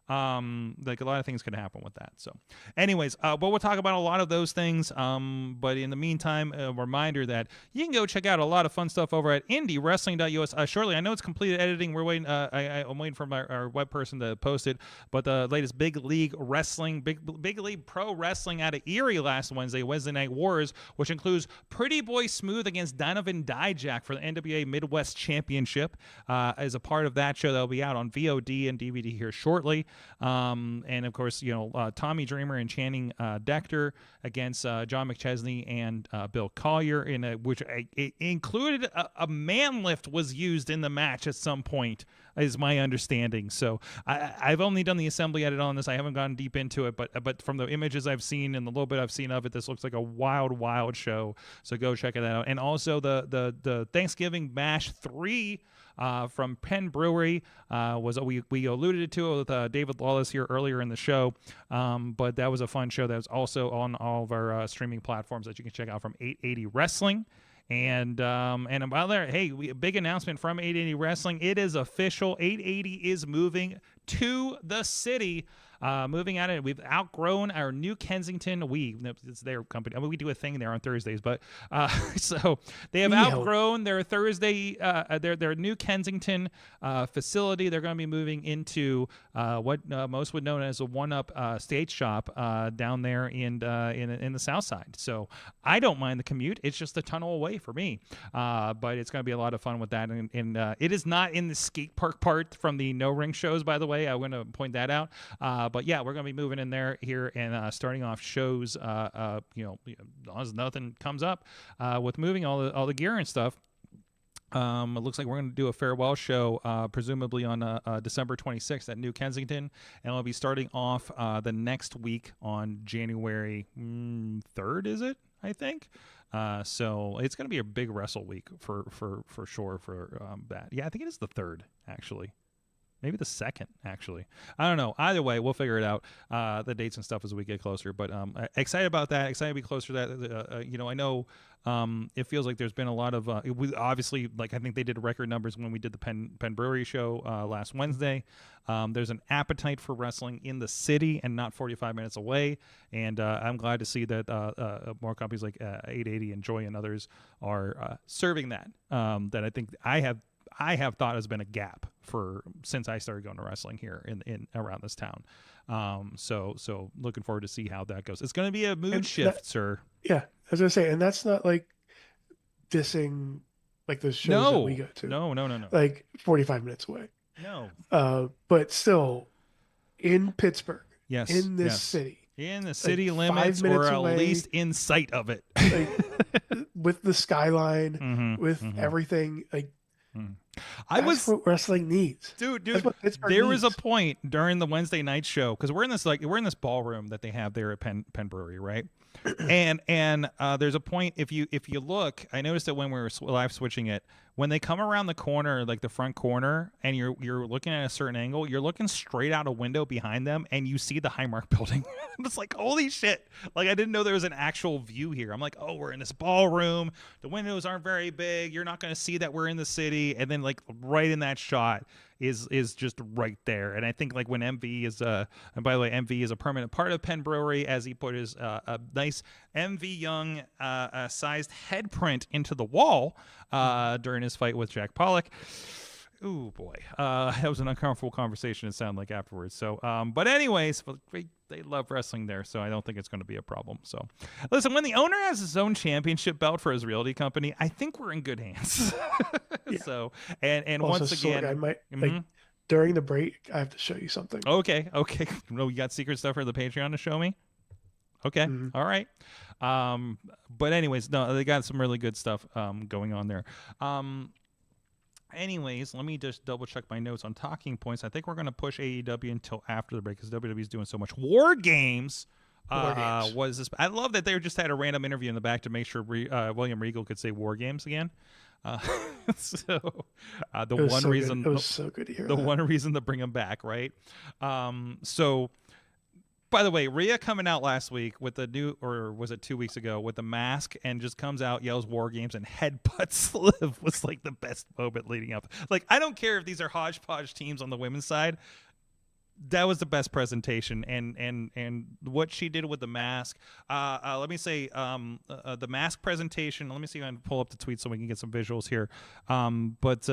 Like a lot of things could happen with that. So anyways, but we'll talk about a lot of those things. But in the meantime, a reminder that you can go check out a lot of fun stuff over at IndyWrestling.us. Shortly, I know it's completed editing. We're waiting. I'm waiting for our web person to post it. But the latest Big League Wrestling, Big League Pro Wrestling out of Erie last Wednesday Night Wars, which includes Pretty Boy Smooth against Donovan Dijak for the NWA Midwest Championship. As a part of that show, that'll be out on VOD and DVD here shortly. And of course, Tommy Dreamer and Channing Dechter against John McChesney and Bill Collier, which included a man lift was used in the match at some point, is my understanding. So I've only done the assembly edit on this. I haven't gone deep into it, but from the images I've seen and the little bit I've seen of it, this looks like a wild show. So go check it out. And also the Thanksgiving Bash 3. From Penn Brewery was we alluded to it with David Lawless here earlier in the show, but that was a fun show that was also on all of our streaming platforms that you can check out from 880 Wrestling. And about there, hey, big announcement from 880 Wrestling. It is official. 880 is moving to the city. Moving at it, we've outgrown our New Kensington. It's their company. I mean, we do a thing there on Thursdays, but so they have outgrown their Thursday, their New Kensington facility. They're going to be moving into what most would know as a one-up stage shop down there in the South Side. So I don't mind the commute. It's just a tunnel away for me, but it's going to be a lot of fun with that. And it is not in the skate park part from the No Ring shows, by the way. I want to point that out. But yeah, we're going to be moving in there here and starting off shows, as long as nothing comes up with moving all the gear and stuff. It looks like we're going to do a farewell show, presumably on December 26th at New Kensington, and we'll be starting off the next week on January 3rd, is it? I think. So it's going to be a big wrestle week for sure for that. Yeah, I think it is the 3rd actually. Maybe the 2nd, actually. I don't know. Either way, we'll figure it out, the dates and stuff as we get closer. But excited about that. Excited to be closer to that. I know it feels like there's been a lot of obviously, like, I think they did record numbers when we did the Penn Brewery show last Wednesday. There's an appetite for wrestling in the city and not 45 minutes away. And I'm glad to see that more companies like 880 and Joy and others are serving that. That I think I have thought has been a gap since I started going to wrestling here in around this town. So looking forward to see how that goes. It's going to be a mood shift, sir. Yeah, I was gonna say, and that's not like dissing like those shows that we go to. No. Like 45 minutes away. No. But still, in Pittsburgh, Yes. in this city, in the city like 5 limits, minutes or at away, least in sight of it. like, with the skyline, Mhm, with mhm. everything, like. That's what wrestling needs. Dude, That's what Pittsburgh there was a needs. point during the Wednesday night show, because we're in this ballroom that they have there at Penn Brewery, right? and there's a point, if you look, I noticed that when we were live switching it, when they come around the corner, like the front corner, and you're looking at a certain angle, you're looking straight out a window behind them, and you see the Highmark building. It's like, holy shit! Like, I didn't know there was an actual view here. I'm like, oh, we're in this ballroom. The windows aren't very big. You're not going to see that we're in the city. And then, like, right in that shot is just right there. And I think, like, when MV is and by the way, MV is a permanent part of Penn Brewery, as he put his a nice MV Young sized head print into the wall during his fight with Jack Pollock. Ooh, boy. That was an uncomfortable conversation, it sounded like, afterwards. So, but anyways, they love wrestling there, so I don't think it's going to be a problem. So, listen, when the owner has his own championship belt for his realty company, I think we're in good hands. Yeah. So, and Also, once again, Sorg, I might like during the break, I have to show you something. Okay. No, you got secret stuff for the Patreon to show me? Okay. All right. But anyways, no, they got some really good stuff going on there. Anyways, let me just double check my notes on talking points. I think we're going to push AEW until after the break, because WWE is doing so much. War Games. Was this? I love that they just had a random interview in the back to make sure William Regal could say War Games again. So the one reason it was so good to hear. The one reason to bring him back, right? So, by the way, Rhea coming out last week with the new, or was it 2 weeks ago, with the mask, and just comes out, yells War Games, and headbutts Liv was like the best moment leading up. Like, I don't care if these are hodgepodge teams on the women's side. That was the best presentation, and what she did with the mask. Let me say, the mask presentation. Let me see if I can pull up the tweet so we can get some visuals here. But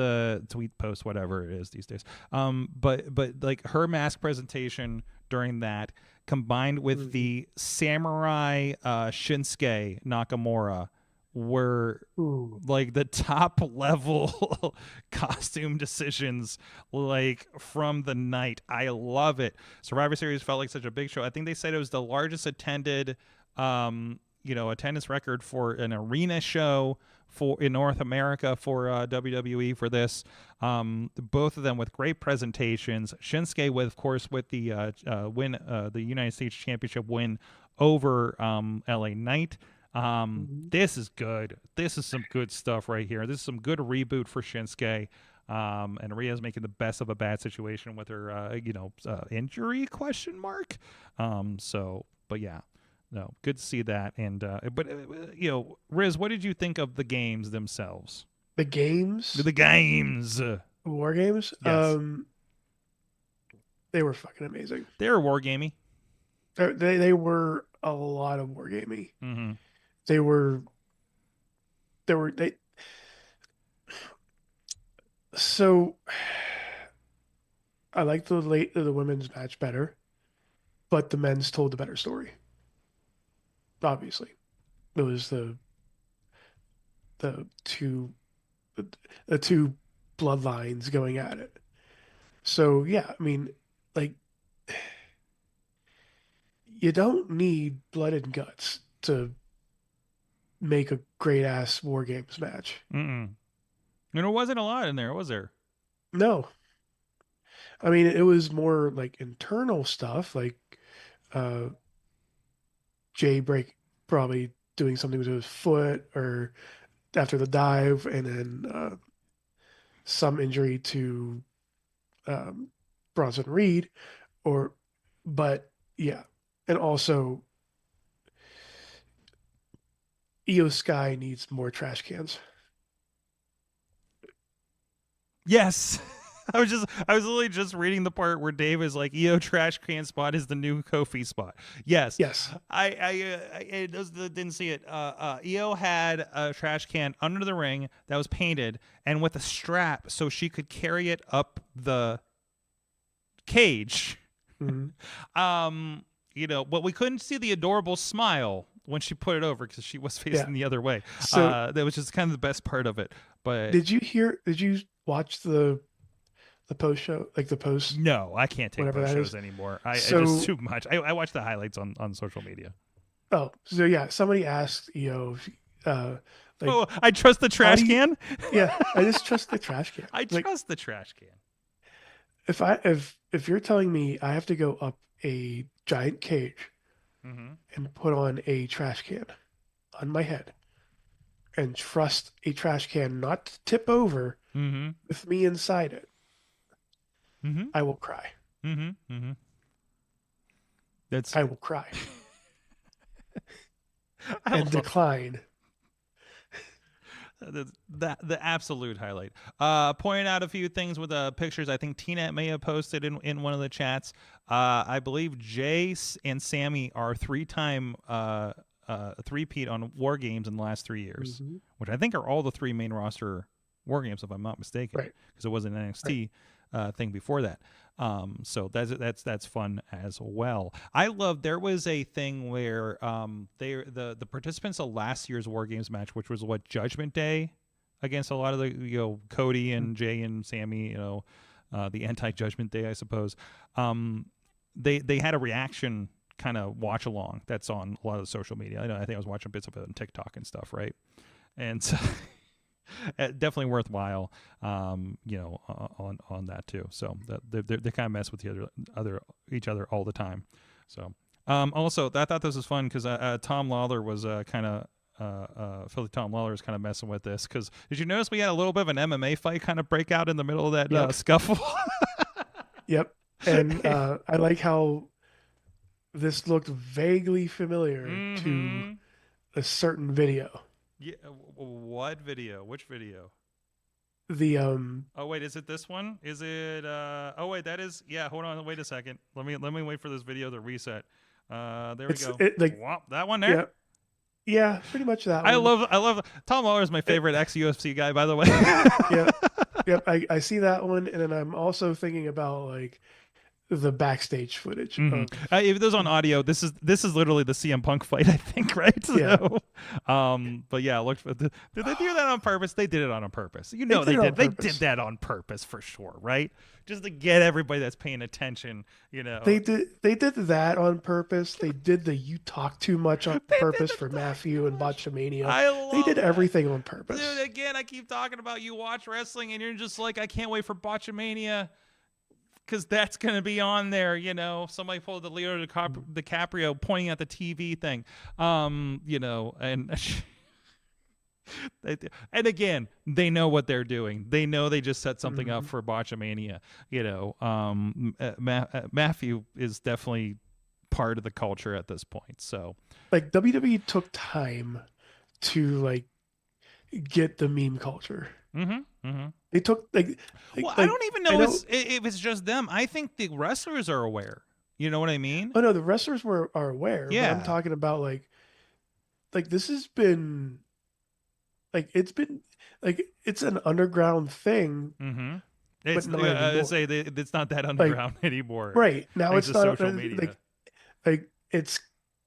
tweet, post, whatever it is these days. But like her mask presentation during that, combined with the samurai Shinsuke Nakamura, were like the top level costume decisions, like, from the night. I love it. Survivor Series felt like such a big show. I think they said it was the largest attended attendance record for an arena show in North America for WWE for this. Both of them with great presentations. Shinsuke with, of course, with the win, the United States Championship win over LA Knight. This is good. This is some good stuff right here. This is some good reboot for Shinsuke. And Rhea's making the best of a bad situation with her, injury ? But yeah, no, good to see that. And Rizz, what did you think of the games themselves? The games. War Games. Yes. They were fucking amazing. They were war gamey. They were a lot of war gamey. Mm-hmm. So I like the women's match better, but the men's told the better story. Obviously, it was the two bloodlines going at it. So yeah, I mean, like, you don't need blood and guts to make a great ass War Games match. And there wasn't a lot in there, was there? No. I mean, it was more like internal stuff, like Jay probably doing something with his foot or after the dive, and then some injury to Bronson Reed, but yeah, and also Io Sky needs more trash cans. Yes. I was literally just reading the part where Dave is like, EO trash can spot is the new Kofi spot. Yes. Yes. I didn't see it. EO had a trash can under the ring that was painted and with a strap so she could carry it up the cage. Mm-hmm. But we couldn't see the adorable smile when she put it over because she was facing the other way. So that was just kind of the best part of it. But did you watch the post show, like the post? No, I can't take whatever post that shows is. anymore. I So- just too much. I watch the highlights on social media. Oh, so yeah, somebody asked Io, like, I trust the trash do you- can. yeah, I just trust the trash can. I Like, trust the trash can. if you're telling me I have to go up a giant cage Mm-hmm. and put on a trash can on my head and trust a trash can not to tip over Mm-hmm. with me inside it, Mm-hmm. I will cry. Mm-hmm. Mm-hmm. That's I will cry I and love decline. the absolute highlight. Pointing out a few things with pictures. I think Tina may have posted in one of the chats. I believe Jay and Sammy are three-time three-peat on War Games in the last 3 years, Mhm. which I think are all the three main roster War Games, if I'm not mistaken, Right. because it was an NXT thing before that. So that's fun as well. I love there was a thing where the participants of last year's War Games match, which was Judgment Day against a lot of the Cody and Jay and Sammy, the anti-Judgment Day, I suppose. They had a reaction kind of watch along that's on a lot of the social media. I think I was watching bits of it on TikTok and stuff, right? And so definitely worthwhile, on that too. So they kind of mess with each other all the time. So also I thought this was fun because Tom Lawler was Philly Tom Lawler is kind of messing with this because did you notice we had a little bit of an MMA fight kind of break out in the middle of that scuffle? Yep. And I like how this looked vaguely familiar to a certain video. Yeah. What video? Which video? The Oh wait, is it this one? Is it? Oh wait, that is. Yeah. Hold on. Wait a second. Let me wait for this video to reset. There we go. That one there. Yeah, pretty much that one. I love Tom Lawler is my favorite ex-UFC guy, by the way. Yep. I see that one, and then I'm also thinking about like the backstage footage. If there's on audio, this is literally the CM Punk fight, I think, right? Yeah. So, but yeah, did they do that on purpose? They did it on purpose. They did. They did that on purpose for sure, right? Just to get everybody that's paying attention. They did that on purpose. They did the "you talk too much" on purpose for Matthew and Botchamania. They did everything on purpose. Dude, again, I keep talking about you watch wrestling and you're just like, I can't wait for Botchamania. Because that's going to be on there, Somebody pulled the Leonardo DiCaprio pointing at the TV thing, and and again, they know what they're doing. They know they just set something up for Botchamania. Matthew is definitely part of the culture at this point. So, like WWE took time to get the meme culture. They took I don't even know if it's just them. I think the wrestlers are aware. You know what I mean? Oh no, the wrestlers are aware. Yeah, but I'm talking about like this has been it's an underground thing. It's but not it's not that underground anymore. Right now, it's not social media.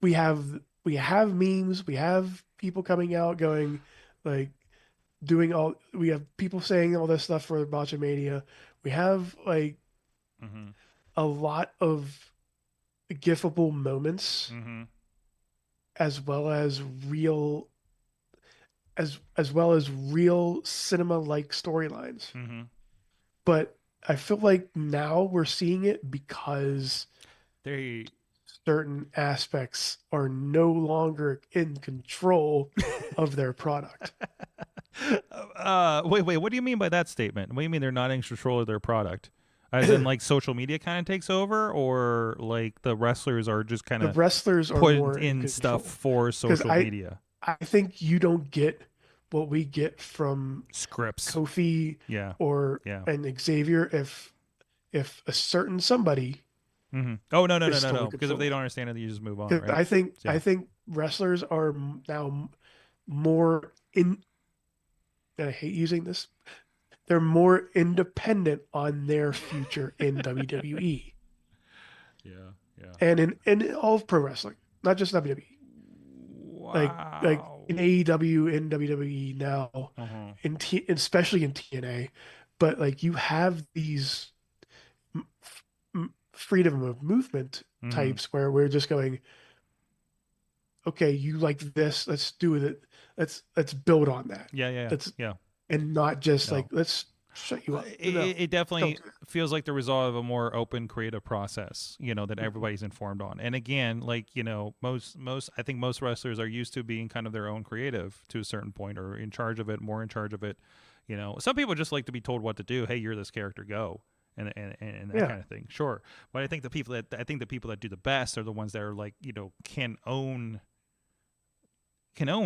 We have memes. We have people coming out going we have people saying all this stuff for Botchamania. We have a lot of gifable moments, as well as real cinema-like storylines. But I feel like now we're seeing it because certain aspects are no longer in control of their product. Wait, what do you mean by that statement? What do you mean they're not in control of their product? As in, like, social media kind of takes over, or like the wrestlers are just kind The of wrestlers are put more in control. stuff for social media I think you don't get what we get from scripts. Kofi Yeah. and Xavier if a certain somebody. Mm-hmm. Oh no! is still in Because if control. they don't understand it, you just move on. Right? I think wrestlers are now more in. And I hate using this. They're more independent on their future in WWE. Yeah. And in all of pro wrestling, not just WWE. Wow. Like in AEW, in WWE now, especially in TNA, but like you have these freedom of movement types where we're just going, okay, you like this, let's do it. Let's build on that. Yeah. And not just like, let's shut you up. It definitely feels like the result of a more open creative process, that everybody's informed on. And again, like, I think most wrestlers are used to being kind of their own creative to a certain point, or in charge of it, more in charge of it. Some people just like to be told what to do. Hey, you're this character, go. And that kind of thing. Sure. But I think the people that do the best are the ones that are like, can own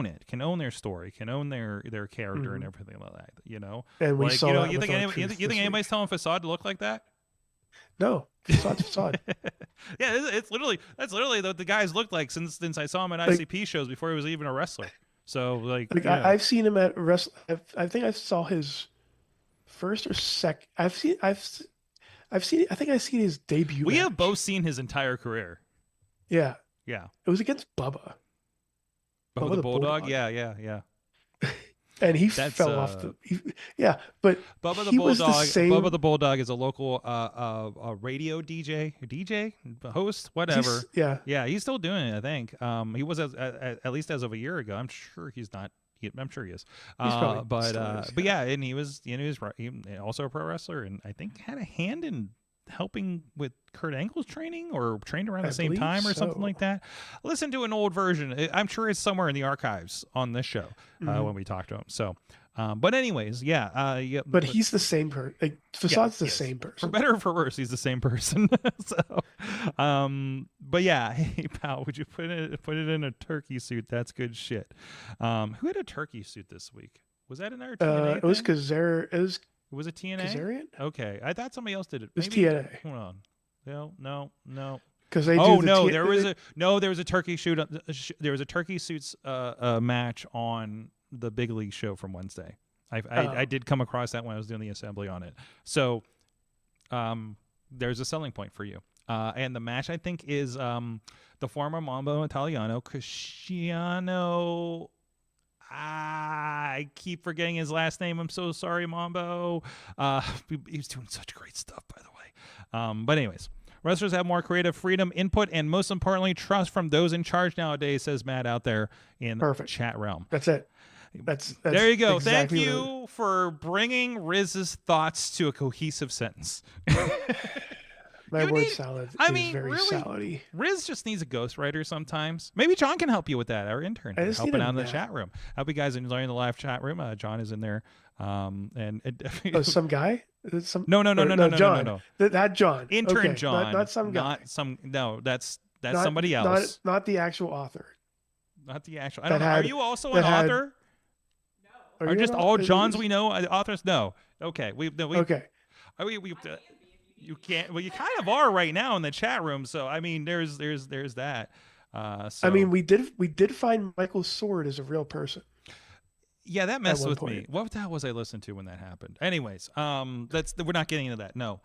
it, can own their story, can own their character and everything like that, And we like, saw that you with think anybody's telling Facade to look like that? No, Facade. Yeah, that's literally what the guys looked like since I saw him at ICP shows before he was even a wrestler. So I've seen him at I think I saw his first or second. I've seen his debut. We match. have both seen his entire career. Yeah. Yeah. It was against Bubba. Bubba the Bulldog? Yeah. And he fell off the. But Bubba the he was Bulldog. the same. Bubba the Bulldog is a local radio DJ, host, whatever. He's still doing it. I think he was at least as of a year ago. I'm sure he's not. I'm sure he is. But yeah, and he was also a pro wrestler, and I think had a hand in helping with Kurt Angle's training, or trained around the same time or something like that. Listen to an old version. I'm sure it's somewhere in the archives on this show when we talk to him. So, but anyways, But he's the same person. Like, Facade's the same person. For better or for worse, he's the same person. So, but yeah, hey pal, would you put it in a turkey suit? That's good shit. Who had a turkey suit this week? Was that in our TNA? It was Kazarian. Was it TNA? Kazarian? Okay, I thought somebody else did it. It was TNA. Hold on. No. Because they there was a turkey shoot. There was a turkey suits match on the Big League show from Wednesday. I did come across that when I was doing the assembly on it. So, there's a selling point for you. And the match, I think, is the former Mambo Italiano Cristiano. I keep forgetting his last name. I'm so sorry, Mambo. He's doing such great stuff, by the way. But anyways, wrestlers have more creative freedom, input, and most importantly, trust from those in charge nowadays, says Matt out there in the chat realm. That's it. That's there you go. Exactly Thank you for bringing Rizz's thoughts to a cohesive sentence. My word salad is very really, salady. Rizz just needs a ghostwriter sometimes. Maybe John can help you with that. Our intern helping out in the chat room. I hope you guys enjoying the live chat room. John is in there. Some guy? No, John. That John. Intern John. Not some guy. That's somebody else. Not the actual author. Not the actual. I don't know. Are you also an author? No. Are just all Johns we know authors? No. Okay. Okay. You can't. Well, you kind of are right now in the chat room. So I mean, there's that. So. I mean, we did find Michael Sword as a real person. Yeah, that messed with me. What the hell was I listening to when that happened? Anyways, we're not getting into that. No.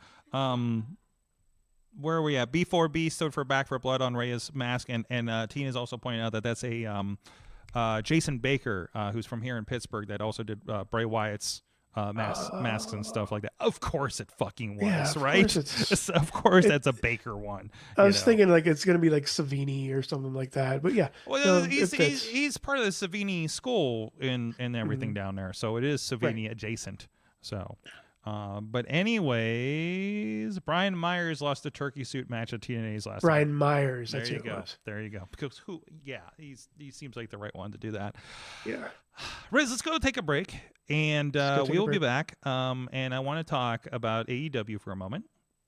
Where are we at? B4B stood for Back for Blood on Reyes' mask, and Tina's also pointing out that that's a Jason Baker, who's from here in Pittsburgh, that also did Bray Wyatt's masks and stuff like that. Of course it fucking was, right? Of course that's a Baker one. I was thinking like it's gonna be like Savini or something like that, but yeah. Well, he's part of the Savini school and everything down there, so it is Savini adjacent. So, But anyways, Brian Myers lost a turkey suit match at TNA's last Brian night. Myers. There That's you who it go. was. There you go. Because he seems like the right one to do that. Yeah. Riz, let's go take a break, and we will be back. And I want to talk about AEW for a moment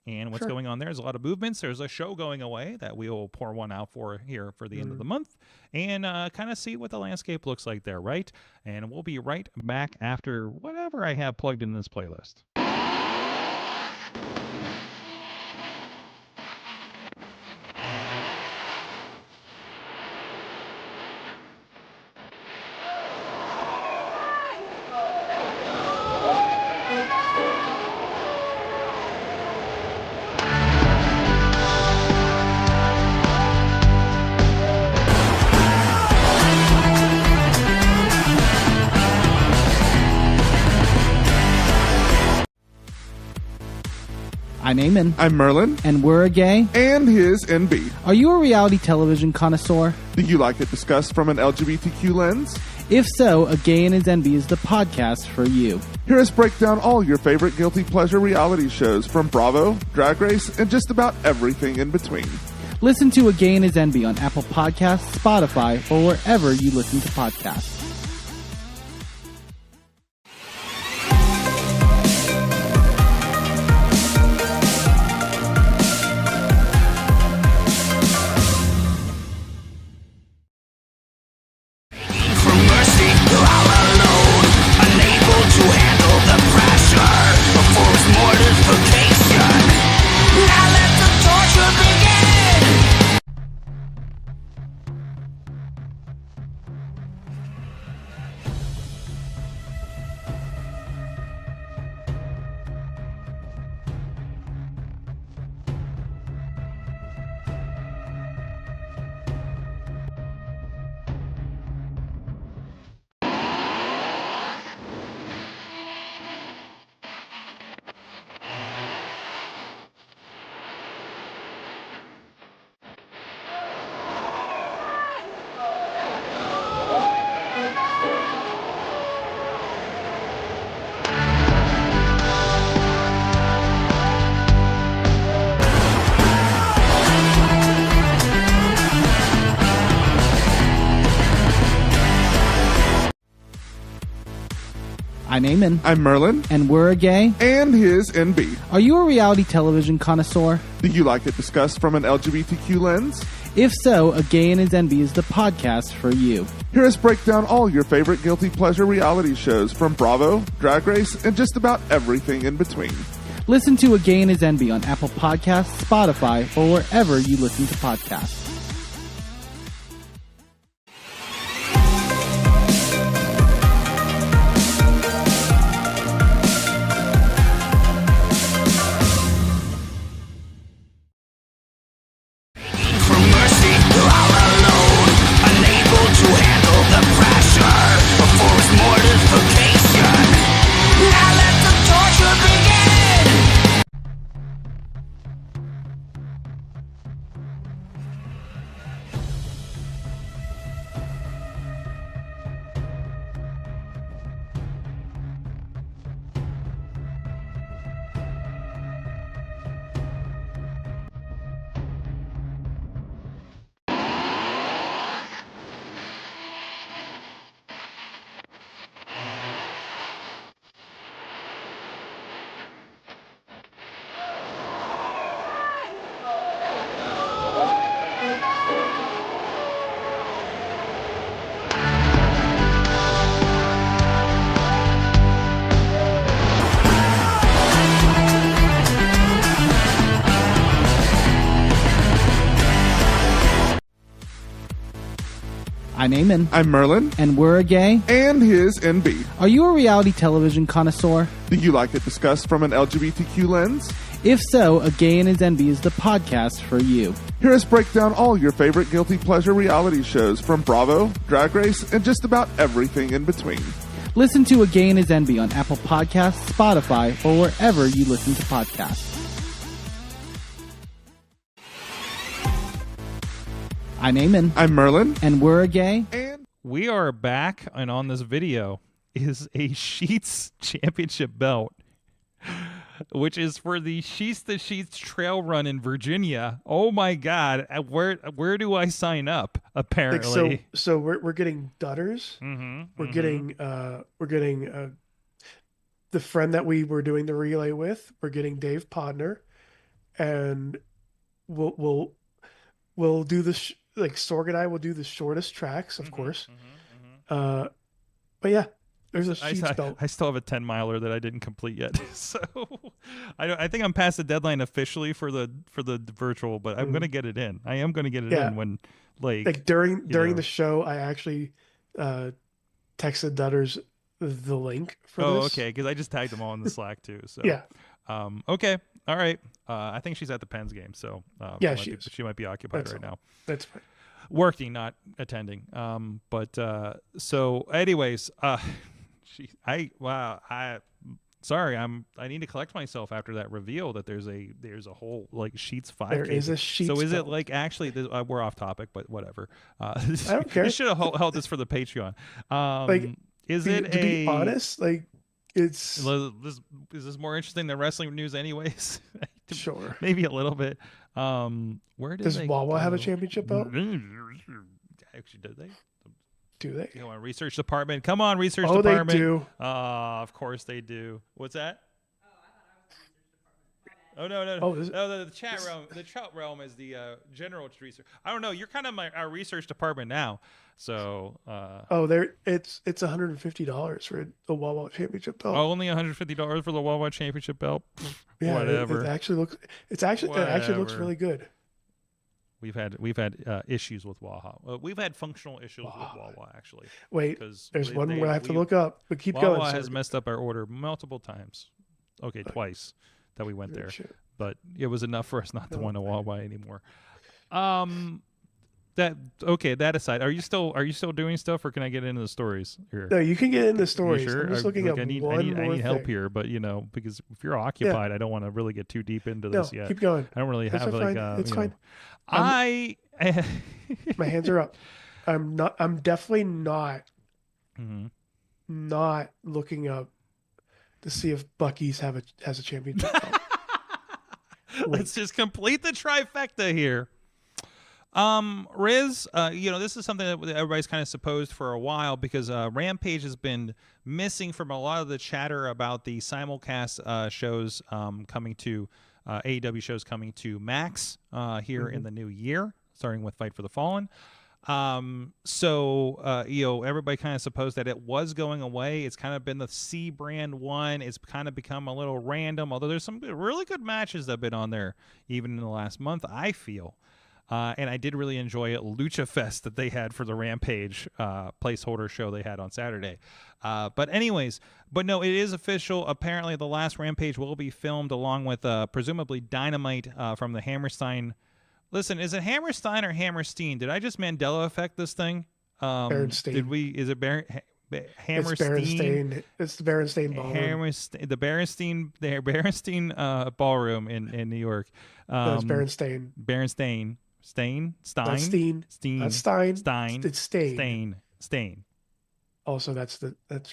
and what's going on there. There's a lot of movements. There's a show going away that we will pour one out for here for the end of the month, and kind of see what the landscape looks like there, right? And we'll be right back after whatever I have plugged in this playlist. I'm Eamon. I'm Merlin. And we're a gay. And his NB. Are you a reality television connoisseur? Do you like it discussed from an LGBTQ lens? If so, A Gay and His NB is the podcast for you. Hear us break down all your favorite guilty pleasure reality shows from Bravo, Drag Race, and just about everything in between. Listen to A Gay and His NB on Apple Podcasts, Spotify, or wherever you listen to podcasts. I'm Eamon. I'm Merlin. And we're a gay. And his NB. Are you a reality television connoisseur? Do you like it discussed from an LGBTQ lens? If so, A Gay and His NB is the podcast for you. Hear us break down all your favorite guilty pleasure reality shows from Bravo, Drag Race, and just about everything in between. Listen to A Gay and His NB on Apple Podcasts, Spotify, or wherever you listen to podcasts. I'm Eamon. I'm Merlin. And we're a gay. And his NB. Are you a reality television connoisseur? Do you like it discussed from an LGBTQ lens? If so, A Gay and His NB is the podcast for you. Hear us break down all your favorite guilty pleasure reality shows from Bravo, Drag Race, and just about everything in between. Listen to A Gay and His NB on Apple Podcasts, Spotify, or wherever you listen to podcasts. I'm Eamon. I'm Merlin. And we're a gay. And We are back, and on this video is a Sheetz championship belt which is for the Sheetz the Sheetz Trail Run in Virginia. Oh my God, where do I sign up? Apparently, Like, so we're getting Dutters. We're getting the friend that we were doing the relay with. We're getting Dave Podner, and we'll do the like Sorg and I will do the shortest tracks, of course. But yeah, there's a Sheetz belt. I still have a 10-miler that I didn't complete yet, so I think I'm past the deadline officially for the virtual, but I'm gonna get it in. I am gonna get it in when like during the show. I actually texted Dutters the link for this. Oh, okay, because I just tagged them all in the Slack too. So yeah. Okay, all right. I think she's at the Pens game, so yeah, she might be occupied right now. That's fine. Working, not attending. So anyways, sorry, I need to collect myself after that reveal that there's a whole like Sheetz 5K. There is a Sheetz. So is belt. it like actually we're off topic, but whatever. I don't care. You should have held this for the Patreon. To be honest, like it's is this more interesting than wrestling news anyways? Sure, maybe a little bit. Where does Wawa have a championship belt? Actually, did they? Do they? You want research department? Come on, research department. They do. Of course they do. What's that? Oh, no. The chat realm. The chat realm is the general research. I don't know. You're kind of our research department now. So. It's $150 for the Wawa championship belt. Oh, only $150 for the Wawa championship belt. Yeah, whatever. It actually looks really good. We've had issues with Wawa. We've had functional issues with Wawa actually. Wait, there's one more I have to look up. But keep going. Wawa has messed up our order multiple times. Okay, twice that we went there, but it was enough for us not to want to Wawa anymore. That aside, are you still doing stuff, or can I get into the stories here? No, you can get into the stories. Sure? I'm just looking up I need help here, but because if you're occupied, I don't want to really get too deep into this yet. Keep going. I don't really have it's fine. My hands are up. I'm definitely not looking up to see if Buc-ee's has a championship. Let's just complete the trifecta here. Rizz, this is something that everybody's kind of supposed for a while because Rampage has been missing from a lot of the chatter about the simulcast shows coming to AEW shows coming to Max here in the new year, starting with Fight for the Fallen. Everybody kind of supposed that it was going away. It's kind of been the C brand one. It's kind of become a little random, although there's some really good matches that have been on there even in the last month, I feel. And I did really enjoy Lucha Fest that they had for the Rampage placeholder show they had on Saturday. But no, it is official. Apparently, the last Rampage will be filmed along with presumably Dynamite from the Hammerstein. Listen, is it Hammerstein or Hammerstein? Did I just Mandela effect this thing? Berenstain. Did we? Is it Hammerstein? It's the Berenstain Ballroom. The Berenstain Ballroom in New York. It's Berenstain. Berenstain. Stein. That's Stein. That's Stein. Stein. It's Stain. Stain. Also, I'm just gonna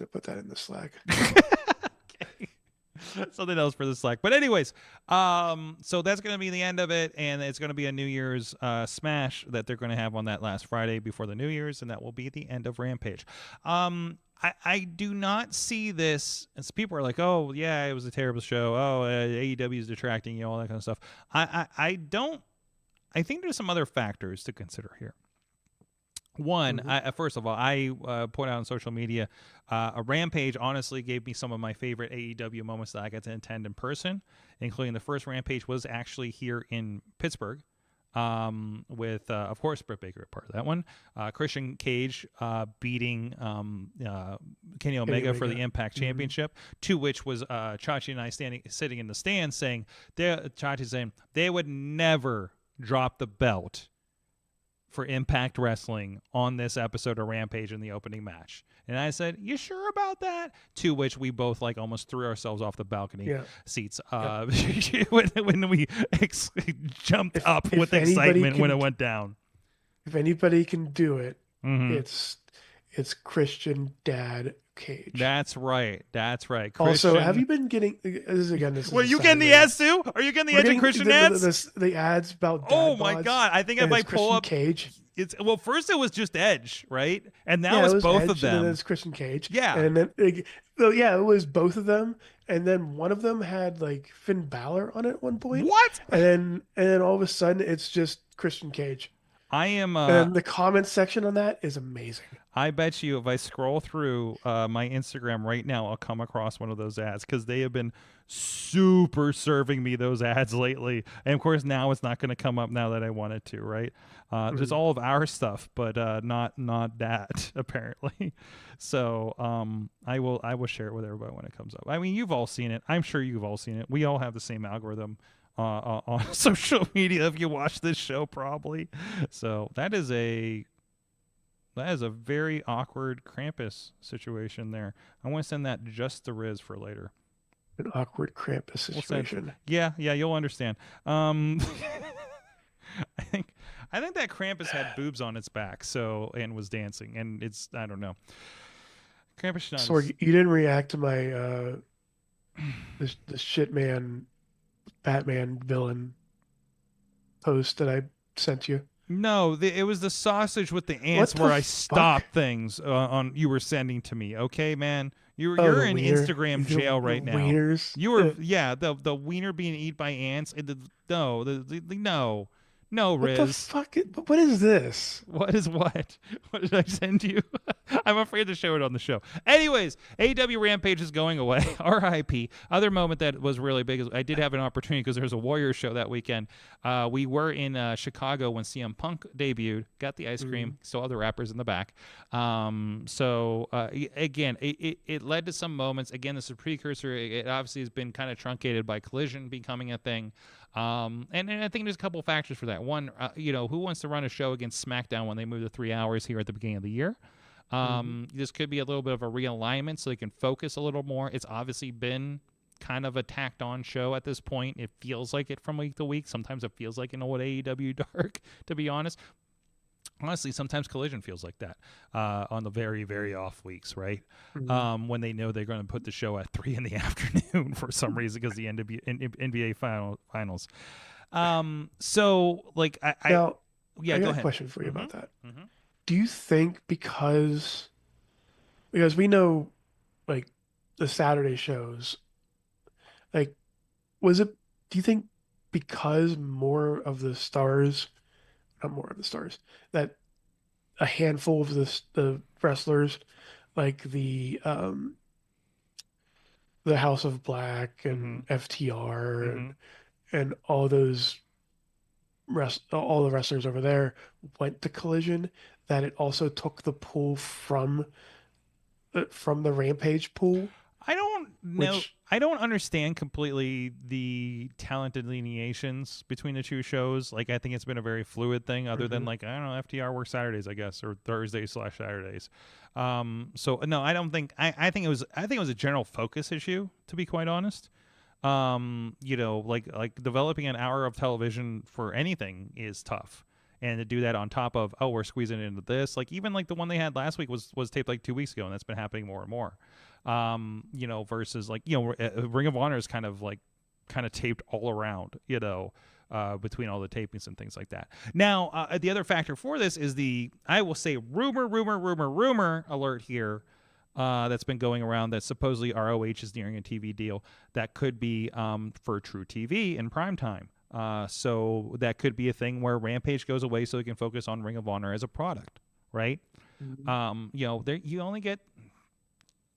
put that in the Slack. Okay. Something else for the Slack. But anyways, so that's gonna be the end of it, and it's gonna be a New Year's smash that they're gonna have on that last Friday before the New Year's, and that will be the end of Rampage. I do not see this as people are like, oh yeah, it was a terrible show. Oh, AEW is detracting, all that kind of stuff. I think there's some other factors to consider here. One, first of all, I put out on social media, a Rampage honestly gave me some of my favorite AEW moments that I got to attend in person, including the first Rampage was actually here in Pittsburgh. With, of course, Britt Baker, part of that one. Christian Cage beating Kenny Omega for the Impact Championship, to which was Chachi and I sitting in the stands saying, Chachi saying they would never drop the belt for Impact Wrestling on this episode of Rampage in the opening match. And I said, you sure about that? To which we both almost threw ourselves off the balcony seats when we jumped up with excitement when it went down. If anybody can do it, it's Christian Dad Cage. That's right. Christian. Also, have you been getting? This is Well, a you getting the side ads too? Are you getting the We're edge of getting Christian ads? the ads about dad Oh my bods, God! I think I and might it's pull Christian up. Cage. It's first it was just Edge, right? And now Yeah, it's it was both Edge, of them. And then it's Christian Cage. Yeah. And then it was both of them. And then one of them had like Finn Balor on it at one point. What? And then all of a sudden it's just Christian Cage. I am. And the comment section on that is amazing. I bet you if I scroll through my Instagram right now, I'll come across one of those ads because they have been super serving me those ads lately. And of course, now it's not going to come up now that I want it to, right? There's all of our stuff, but not that apparently. So I will share it with everybody when it comes up. I mean, you've all seen it. I'm sure you've all seen it. We all have the same algorithm on social media if you watch this show, probably. So that is a very awkward Krampus situation there. I want to send that just to Rizz for later. An awkward Krampus situation. Yeah, you'll understand. I think that Krampus had boobs on its back, and was dancing, and I don't know. Krampus should not. Sorg, you didn't react to my this shit man Batman villain post that I sent you. No, it was the sausage with the ants where I stopped things on you were sending to me. Okay, man, you're in wiener. Instagram jail right now. Wieners. You were the wiener being eaten by ants. No, Rizz. What the fuck? What is this? What is what? What did I send you? I'm afraid to show it on the show. Anyways, AEW Rampage is going away. R.I.P. Other moment that was really big is I did have an opportunity because there was a Warriors show that weekend. We were in Chicago when CM Punk debuted. Got the ice cream. Saw other rappers in the back. Again, it led to some moments. Again, this is a precursor. It obviously has been kind of truncated by Collision becoming a thing. And I think there's a couple factors for that. One, who wants to run a show against SmackDown when they move to 3 hours here at the beginning of the year? This could be a little bit of a realignment so they can focus a little more. It's obviously been kind of a tacked on show at this point. It feels like it from week to week. Sometimes it feels like an old AEW Dark, to be honest. Honestly, sometimes Collision feels like that on the very, very off weeks, right? When they know they're going to put the show at 3 p.m. for some reason because the NBA finals. So, like, I got go ahead. A question for you about that. Do you think because we know, like, the Saturday shows, like, do you think because that a handful of the wrestlers, like the House of Black and FTR and all those all the wrestlers over there went to Collision, that it also took the pool from the Rampage pool? I don't know. I don't understand completely the talent delineations between the two shows. Like, I think it's been a very fluid thing, other than, like, I don't know, FTR works Saturdays, I guess, or Thursdays/Saturdays. So no, I don't think. I think it was a general focus issue, to be quite honest. Like developing an hour of television for anything is tough. And to do that on top of, we're squeezing it into this, like, even like the one they had last week was taped like 2 weeks ago, and that's been happening more and more. Versus, like, Ring of Honor is kind of taped all around, between all the tapings and things like that. Now, the other factor for this is I will say rumor alert here, that's been going around that supposedly ROH is nearing a TV deal that could be for True TV in primetime. So that could be a thing where Rampage goes away so they can focus on Ring of Honor as a product, right? You only get.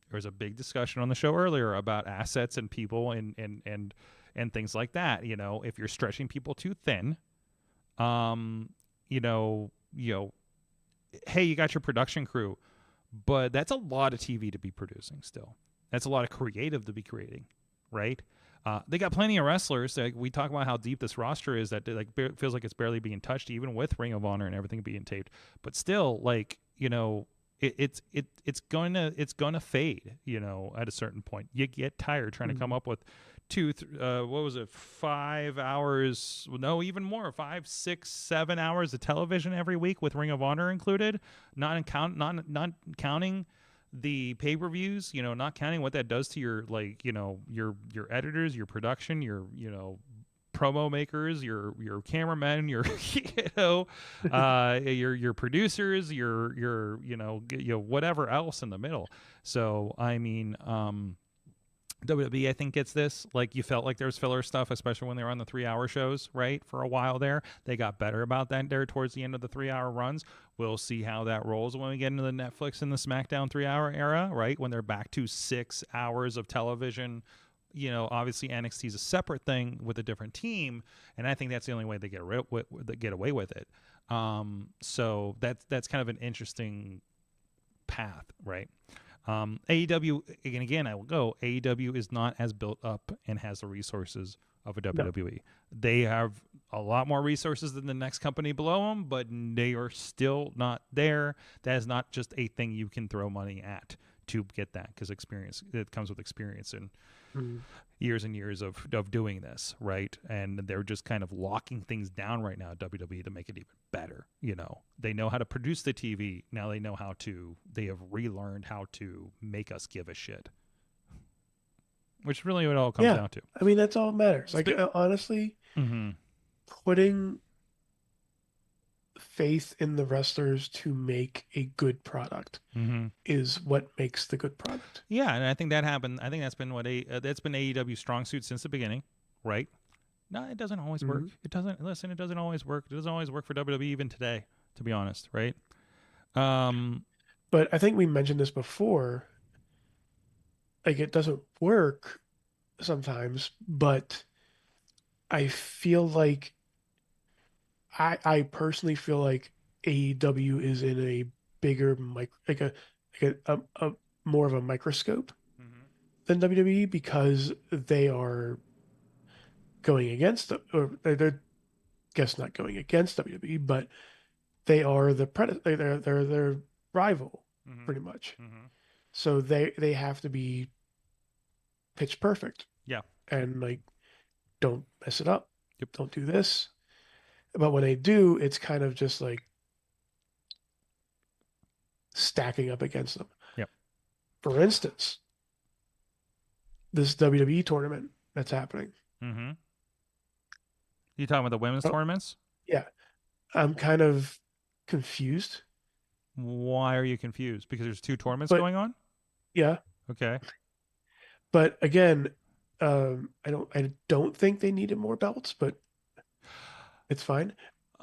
There was a big discussion on the show earlier about assets and people and things like that. If you're stretching people too thin, hey, you got your production crew, but that's a lot of TV to be producing still. That's a lot of creative to be creating, right? They got plenty of wrestlers. Like, we talk about how deep this roster is, that feels like it's barely being touched, even with Ring of Honor and everything being taped. But still, like, it's gonna fade, at a certain point. You get tired trying to come up with 5 hours, no, even more, 5, 6, 7 hours of television every week with Ring of Honor included, not counting the pay-per-views, not counting what that does to your your editors, your production, your promo makers, your cameramen, your your producers, your whatever else in the middle. So I mean, WWE, I think, gets this. Like, you felt like there's filler stuff, especially when they were on the 3-hour shows, right? For a while there. They got better about that there towards the end of the 3-hour runs. We'll see how that rolls when we get into the Netflix and the SmackDown 3-hour era, right? When they're back to 6 hours of television. Obviously NXT is a separate thing with a different team, and I think that's the only way they get away with it. So that's kind of an interesting path, right? AEW, again, I will go. AEW is not as built up and has the resources of a WWE. No. They have a lot more resources than the next company below them, but they are still not there. That is not just a thing you can throw money at to get that, because it comes with experience and years and years of doing this, right? And they're just kind of locking things down right now at WWE to make it even better. They know how to produce the TV. Now they have relearned how to make us give a shit, which really what it all comes down to. I mean, that's all that matters. Like, honestly, putting faith in the wrestlers to make a good product is what makes the good product. Yeah, and I think that happened. I think that's been that's been AEW's strong suit since the beginning, right? No, it doesn't always work. It doesn't always work. It doesn't always work for WWE even today, to be honest, right? But I think we mentioned this before. Like, it doesn't work sometimes, but I feel like I personally feel like AEW is in a bigger a more of a microscope than WWE, because they are going against, or they're not going against WWE, but they are the they're their rival pretty much. So they have to be pitch perfect. Yeah. And like, don't mess it up. Yep. Don't do this. But when they do, it's kind of just like stacking up against them. Yep. For instance, this WWE tournament that's happening. You talking about the women's tournaments? Yeah. I'm kind of confused. Why are you confused? Because there's 2 tournaments going on? Yeah. Okay. But again, I don't think they needed more belts, but it's fine.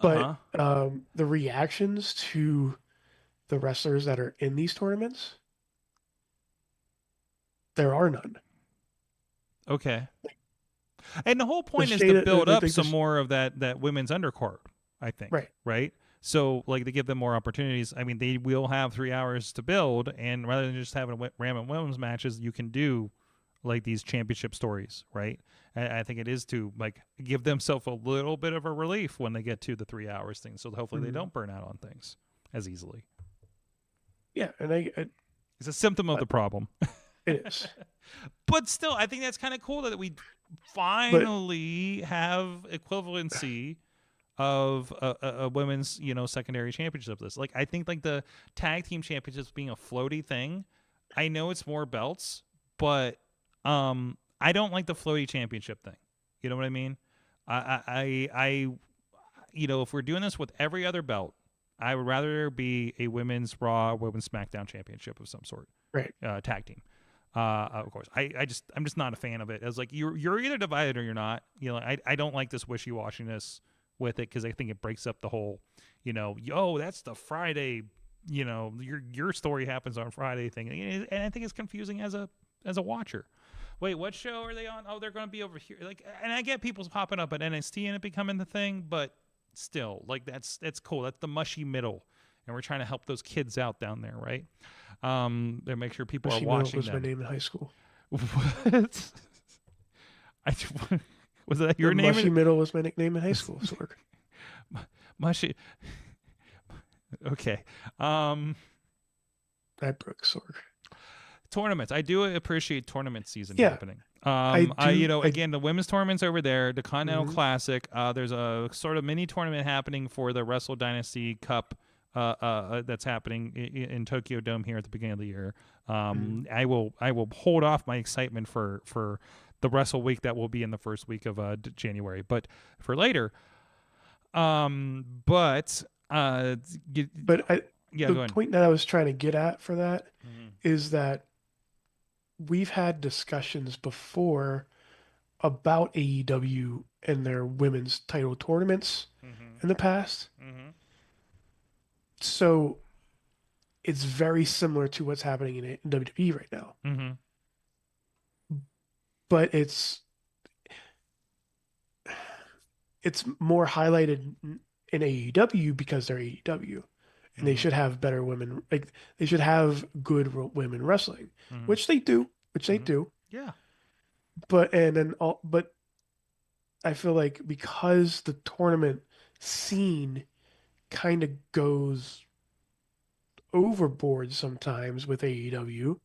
But the reactions to the wrestlers that are in these tournaments, there are none. Okay. And the whole point is to build up some more of that women's undercard, I think. Right? So, like, they give them more opportunities. I mean, they will have 3 hours to build, and rather than just having random women's matches, you can do, like, these championship stories, right? I think it is to, like, give themselves a little bit of a relief when they get to the 3 hours thing, so hopefully they don't burn out on things as easily. Yeah, and it's a symptom of the problem. It is. But still, I think that's kind of cool that we finally have equivalency of a women's, secondary championship of this. Like, I think, like, the tag team championships being a floaty thing, I know it's more belts, but I don't like the floaty championship thing. You know what I mean? I if we're doing this with every other belt, I would rather there be a women's Raw, women's SmackDown championship of some sort. Right. Tag team. Of course. I'm just not a fan of it. It's like you're either divided or you're not. I don't like this wishy-washiness with it, because I think it breaks up the whole, that's the Friday, your story happens on Friday thing. And I think it's confusing as a watcher. Wait, what show are they on? Oh, they're going to be over here. Like, and I get people's popping up at NXT and it becoming the thing, but still, like, that's cool. That's the mushy middle. And we're trying to help those kids out down there, right? They make sure people are watching them. Was my name in high school. What? Was that your name? Mushy Middle was my nickname in high school, Sorg. Mushy. Okay. I broke Sorg. Tournaments. I do appreciate tournament season happening. Again, the women's tournaments over there, the Continental Classic. There's a sort of mini tournament happening for the Wrestle Dynasty Cup that's happening in Tokyo Dome here at the beginning of the year. I will hold off my excitement for the Wrestle Week that will be in the first week of January, but for later. The point that I was trying to get at for that is that we've had discussions before about AEW and their women's title tournaments in the past. So it's very similar to what's happening in WWE right now. But it's more highlighted in AEW because they're AEW. And they should have better women. Like they should have good women wrestling, which they do. Yeah. But I feel like because the tournament scene kind of goes overboard sometimes with AEW,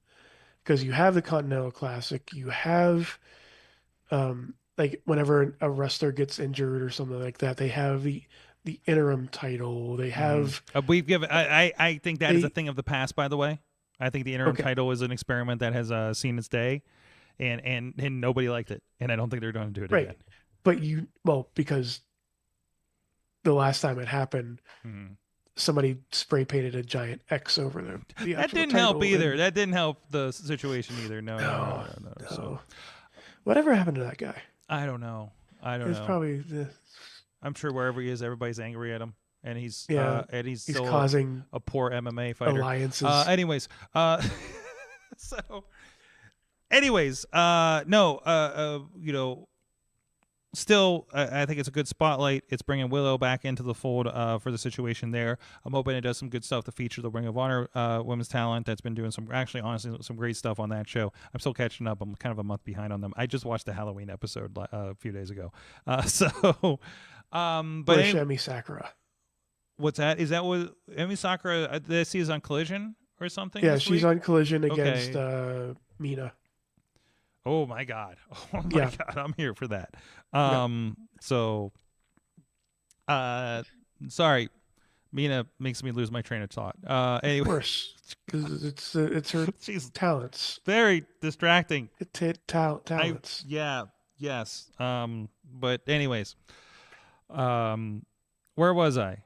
because you have the Continental Classic, you have like whenever a wrestler gets injured or something like that, they have the interim title. They have we've given. I think that is a thing of the past. By the way, I think the interim title is an experiment that has seen its day, and nobody liked it, and I don't think they're going to do it again. But because the last time it happened, somebody spray painted a giant X over the that didn't help either. That didn't help the situation either. No. So, whatever happened to that guy? I don't know. It's probably I'm sure wherever he is, everybody's angry at him, and he's he's still causing a poor MMA fighter. Alliances. Still, I think it's a good spotlight. It's bringing Willow back into the fold for the situation there. I'm hoping it does some good stuff to feature the Ring of Honor women's talent that's been doing some great stuff on that show. I'm still catching up. I'm kind of a month behind on them. I just watched the Halloween episode a few days ago. But Emi Sakura. What's that? Is that what Emi Sakura? This see is on Collision or something? Yeah, she's on Collision against Mina. Oh my God! Oh my God! I'm here for that. Sorry, Mina makes me lose my train of thought. Anyway, of course, because it's her talents. Very distracting. Talents. Yes. But anyways, where was I?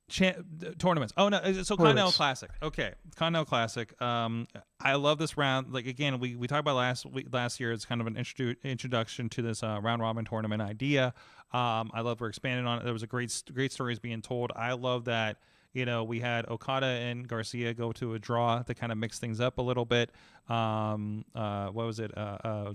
Tournaments. Oh no, so Continental Classic. Okay, Continental Classic. I love this round. Like again, we talked about last year. It's kind of an introduction to this round robin tournament idea. I love we're expanding on it. There was a great stories being told. I love that. We had Okada and Garcia go to a draw to kind of mix things up a little bit. What was it?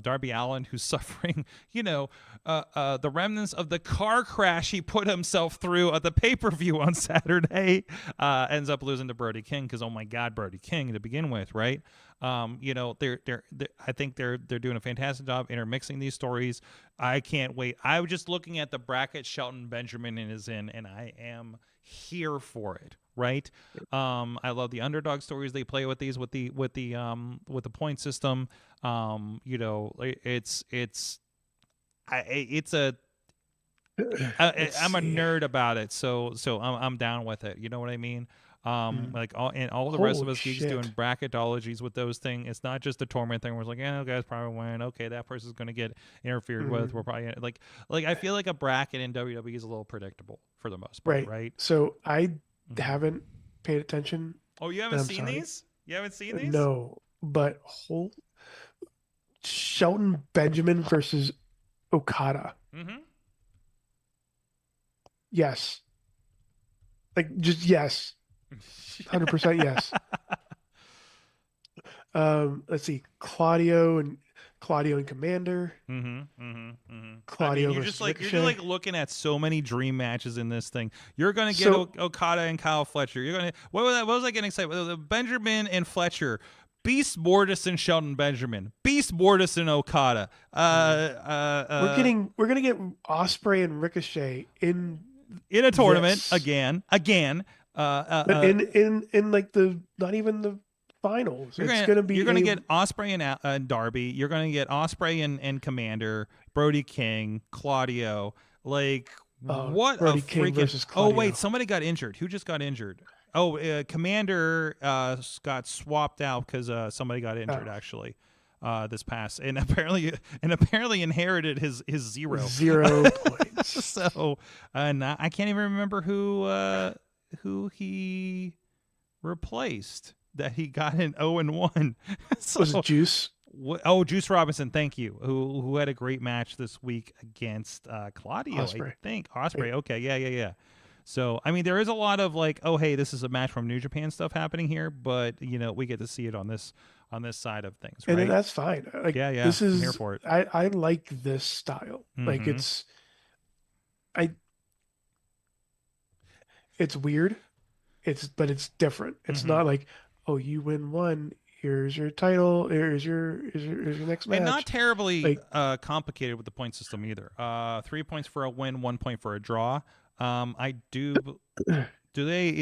Darby Allin, who's suffering, the remnants of the car crash he put himself through at the pay-per-view on Saturday, ends up losing to Brody King because, oh my God, Brody King to begin with, right? I think they're doing a fantastic job intermixing these stories. I can't wait. I was just looking at the bracket Shelton Benjamin is in, and I am here for it, right? I love the underdog stories they play with these with the point system. I'm a nerd about it, so I'm down with it. You know what I mean? Like all the rest of us geeks doing bracketologies with those things. It's not just the tournament thing where it's like, guys probably win. Okay, that person's going to get interfered with. We're probably like I feel like a bracket in WWE is a little predictable for the most part, right? So I haven't paid attention. Oh, you haven't seen these? You haven't seen these? No, but Shelton Benjamin versus Okada. Yes. Like just yes. 100% yes. Let's see, Claudio and Commander. Claudio you're just looking at so many dream matches in this thing. You're gonna get Okada and Kyle Fletcher. You're gonna what was I getting excited? Benjamin and Fletcher. Beast Mortis and Shelton Benjamin. Beast Mortis and Okada. We're gonna get Ospreay and Ricochet in a tournament again. But in like the not even the finals. You're gonna get Ospreay and Darby. You're gonna get Ospreay and Commander, Brody King, Claudio. Like what Brody a King freaking! versus Claudio. Oh wait, somebody got injured. Who just got injured? Commander got swapped out because somebody got injured actually this past, and apparently inherited his 0 points. So I can't even remember who he replaced that he got in 0-1. So, was it Juice? Juice Robinson, thank you, who had a great match this week against Claudio, Ospreay. I think. Ospreay, okay, yeah. So, I mean, there is a lot of like, oh, hey, this is a match from New Japan stuff happening here, but, we get to see it on this side of things, right? And that's fine. Like, yeah, this is, I'm here for it. I like this style. Like, it's weird, but it's different. It's not like, oh, you win one, here's your title, here's your next match. And not terribly complicated with the point system either. 3 points for a win, 1 point for a draw. Is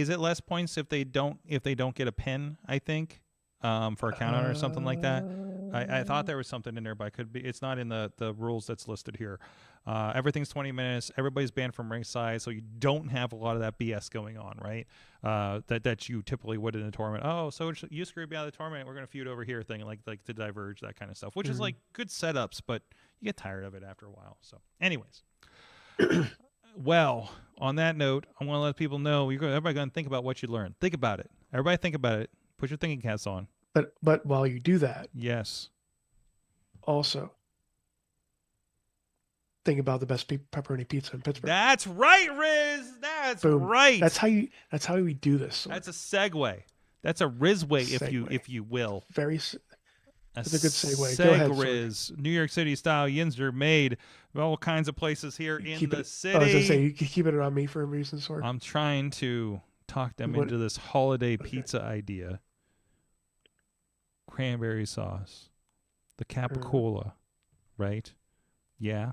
it less points if they don't get a pin, I think, for a count out or something like that? I thought there was something in there, but it's not in the rules that's listed here. Everything's 20 minutes. Everybody's banned from ringside, so you don't have a lot of that BS going on, right? That you typically would in a tournament. Oh, so you screwed me out of the tournament. We're going to feud over here thing, like to diverge, that kind of stuff, which is like good setups, but you get tired of it after a while. So anyways, well, on that note, I want to let people know everybody going to think about what you learned. Think about it. Everybody think about it. Put your thinking caps on. But while you do that, yes, also think about the best pepperoni pizza in Pittsburgh. That's right, Rizz. That's Boom. right. That's how we do this. So. That's a segue. That's a Rizz way, if you will. That's a good segue. Seg Go ahead, Rizz. New York City style yins are made all kinds of places here in the city. I was gonna say, you keep it on me for a reason, Sorg. I'm trying to talk them into this holiday pizza idea. Cranberry sauce, the capicola, right? Yeah.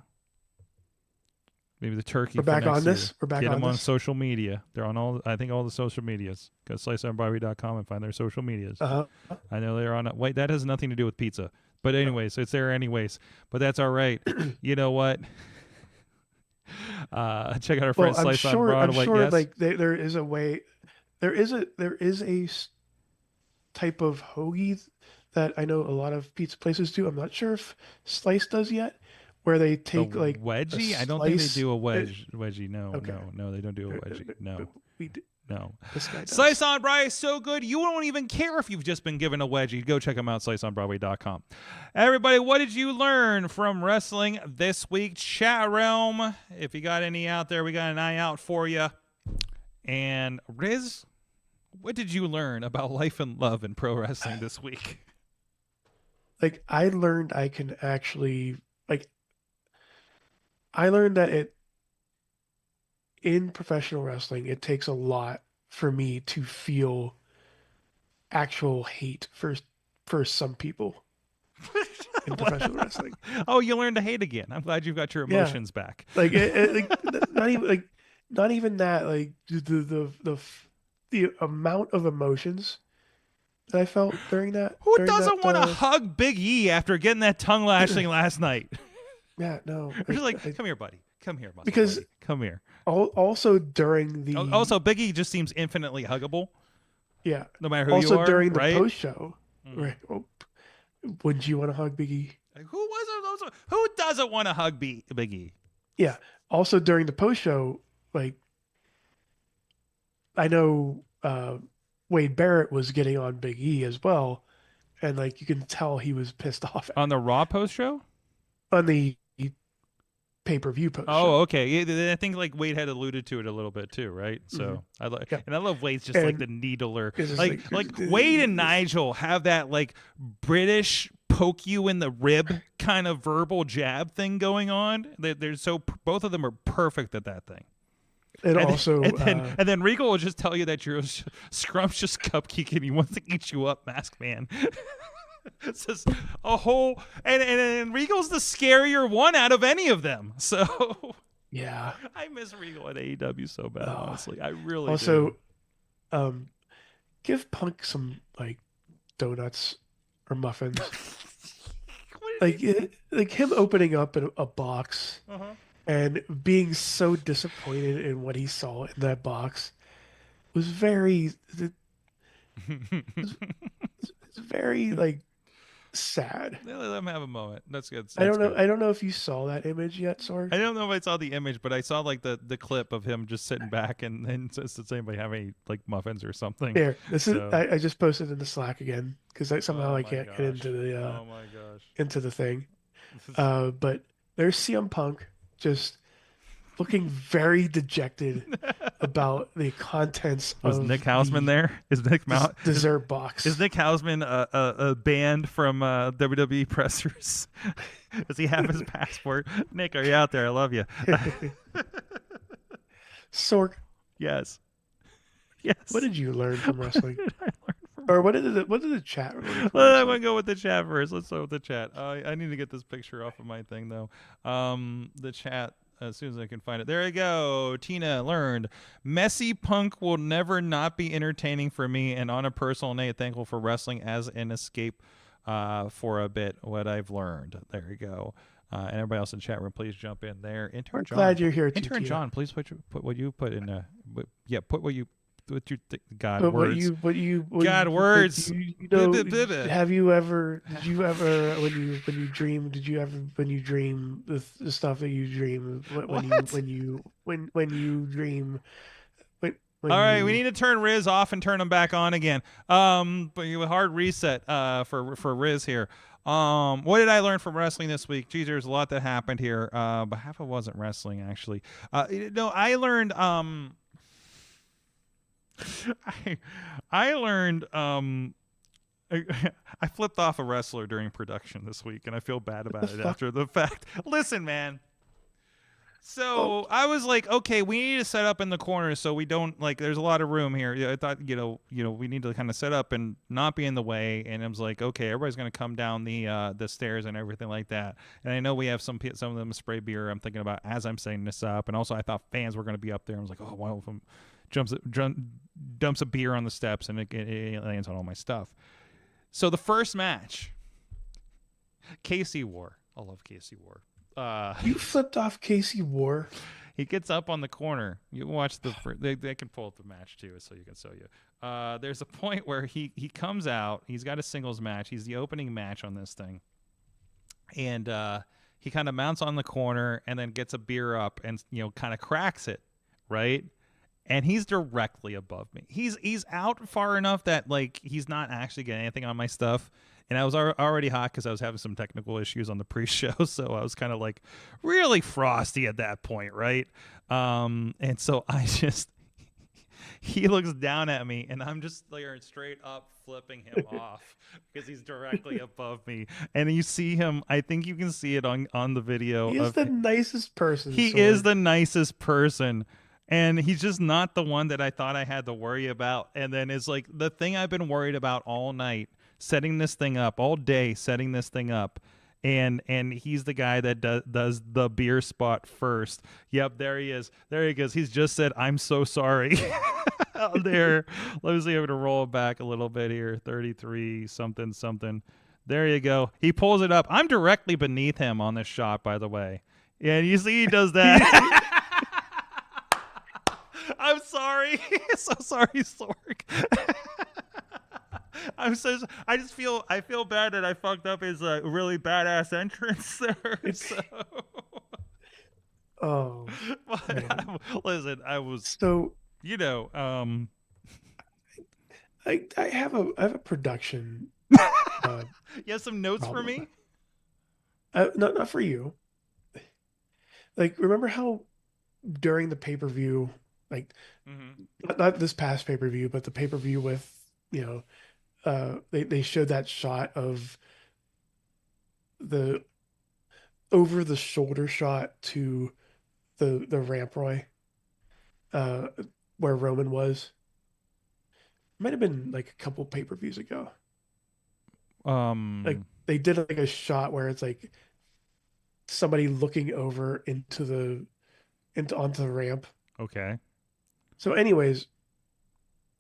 Maybe the turkey. We're back for next on this. year. We're back Get on them on this. social media. They're on all the social medias. Go to sliceonbarbie.com and find their social medias. I know they're on. Wait, that has nothing to do with pizza. But anyways, it's there anyways. But that's all right. You know what? Check out our friend Slice on Broadway. I'm sure, yes? like there is a way. There is a type of hoagie that I know a lot of pizza places do. I'm not sure if Slice does yet, where they take the like wedgie. I don't think they do a wedgie. No, okay. no, they don't do a wedgie. No. We do. No. This guy does. Slice on Broadway is so good, you won't even care if you've just been given a wedgie. Go check them out, sliceonbroadway.com. Everybody, what did you learn from wrestling this week? Chat realm, if you got any out there, we got an eye out for you. And Rizz, what did you learn about life and love in pro wrestling this week? Like, I learned I can actually, I learned that in professional wrestling, it takes a lot for me to feel actual hate for some people in professional wrestling. Oh, you learned to hate again. I'm glad you've got your emotions back. Like, not even that. Like the amount of emotions that I felt during that. Who doesn't want to hug Big E after getting that tongue lashing last night? Yeah, no. You're like, come here, buddy. Come here, because buddy. Come here. Also during the also Big E just seems infinitely huggable. Yeah. No matter who you are. Also during the right? post show, right? Oh, wouldn't you want to hug Big E? Who doesn't want to hug Big E? Yeah. Also during the post show, like I know Wade Barrett was getting on Big E as well, and like you can tell he was pissed off on the Raw post show. On the pay-per-view post. Oh, okay. I think like Wade had alluded to it a little bit too, right? So I love Wade's just like the needler. Like Wade and Nigel have that like British poke you in the rib kind of verbal jab thing going on. They're so both of them are perfect at that thing. And then Regal will just tell you that you're a scrumptious cupcake and he wants to eat you up, Masked Man. It's just a whole and Regal's the scarier one out of any of them. So yeah, I miss Regal at AEW so bad. Honestly, I really also do. Give Punk some like donuts or muffins. like him opening up a box and being so disappointed in what he saw in that box was very it's very like sad. Let him have a moment. That's good. I don't know. Good. I don't know if you saw that image yet, Sorg. I don't know if I saw the image, but I saw like the clip of him just sitting back and says, "Does anybody have any like muffins or something?" Here, this is. So- I just posted in the Slack again because somehow I my can't get gosh. into the Oh my gosh. into the thing. But there's CM Punk just looking very dejected about the contents Was of Nick Hausman the there? Is Nick Mount? dessert box. Is Nick Hausman a band from WWE pressers? Does he have his passport? Nick, are you out there? I love you. Sorg, Yes. Yes. what did you learn from wrestling? What did I learn from Or what did the chat? Learn from Well, I'm wrestling? gonna go with the chat first. Let's start with the chat. I need to get this picture off of my thing though. The chat, as soon as I can find it. There we go. Tina learned messy Punk will never not be entertaining for me, and on a personal note, thankful for wrestling as an escape for a bit. What I've learned. There you go. And everybody else in the chat room, please jump in there. Intern We're John, glad you're here, too, Intern Tina. John, please put what you put in. Put what you. What you God But words. God, words. You know, Blah, blah, blah. have you ever? Did you ever when you dream? Did you ever when you dream the stuff that you dream when you dream? When All right, you, we need to turn Rizz off and turn him back on again. But you a hard reset for Rizz here. What did I learn from wrestling this week? Geez, there's a lot that happened here. But half of it wasn't wrestling actually. No, I learned. I learned. I flipped off a wrestler during production this week, and I feel bad about it after the fact. Listen, man. So I was like, okay, we need to set up in the corner so we don't like. There's a lot of room here. I thought, we need to kind of set up and not be in the way. And I was like, okay, everybody's gonna come down the stairs and everything like that. And I know we have some of them spray beer. I'm thinking about as I'm setting this up, and also I thought fans were gonna be up there. I was like, oh, one of them dumps a beer on the steps and it lands on all my stuff. So the first match, Casey War. I love Casey War. you flipped off Casey War. He gets up on the corner. You watch they can pull up the match too, so you can show you. There's a point where he comes out. He's got a singles match. He's the opening match on this thing, and he kind of mounts on the corner and then gets a beer up and kind of cracks it, right? And he's directly above me. He's out far enough that like he's not actually getting anything on my stuff. And I was already hot because I was having some technical issues on the pre-show, so I was kind of like really frosty at that point, right? And so he looks down at me, and I'm just like straight up flipping him off because he's directly above me. And you see him. I think you can see it on the video. He is the nicest person. He Sorg. is the nicest person. And he's just not the one that I thought I had to worry about. And then it's like the thing I've been worried about all night, setting this thing up, all day setting this thing up. And he's the guy that does the beer spot first. Yep, there he is. There he goes. He's just said, "I'm so sorry." Out there. Let me see if I'm going to roll it back a little bit here. 33 something. There you go. He pulls it up. I'm directly beneath him on this shot, by the way. Yeah, you see he does that. I'm sorry. So sorry, Sorg. I feel bad that I fucked up his really badass entrance there. So. Oh. But listen, I was So I have a production. You have some notes for problem. me? Not for you. Like, remember how during the pay-per-view, like not this past pay-per-view, but the pay-per-view with they showed that shot of the over the shoulder shot to the ramp Roy, where Roman was. Might have been like a couple pay-per-views ago. Like they did like a shot where it's like somebody looking over onto the ramp. Okay. So anyways,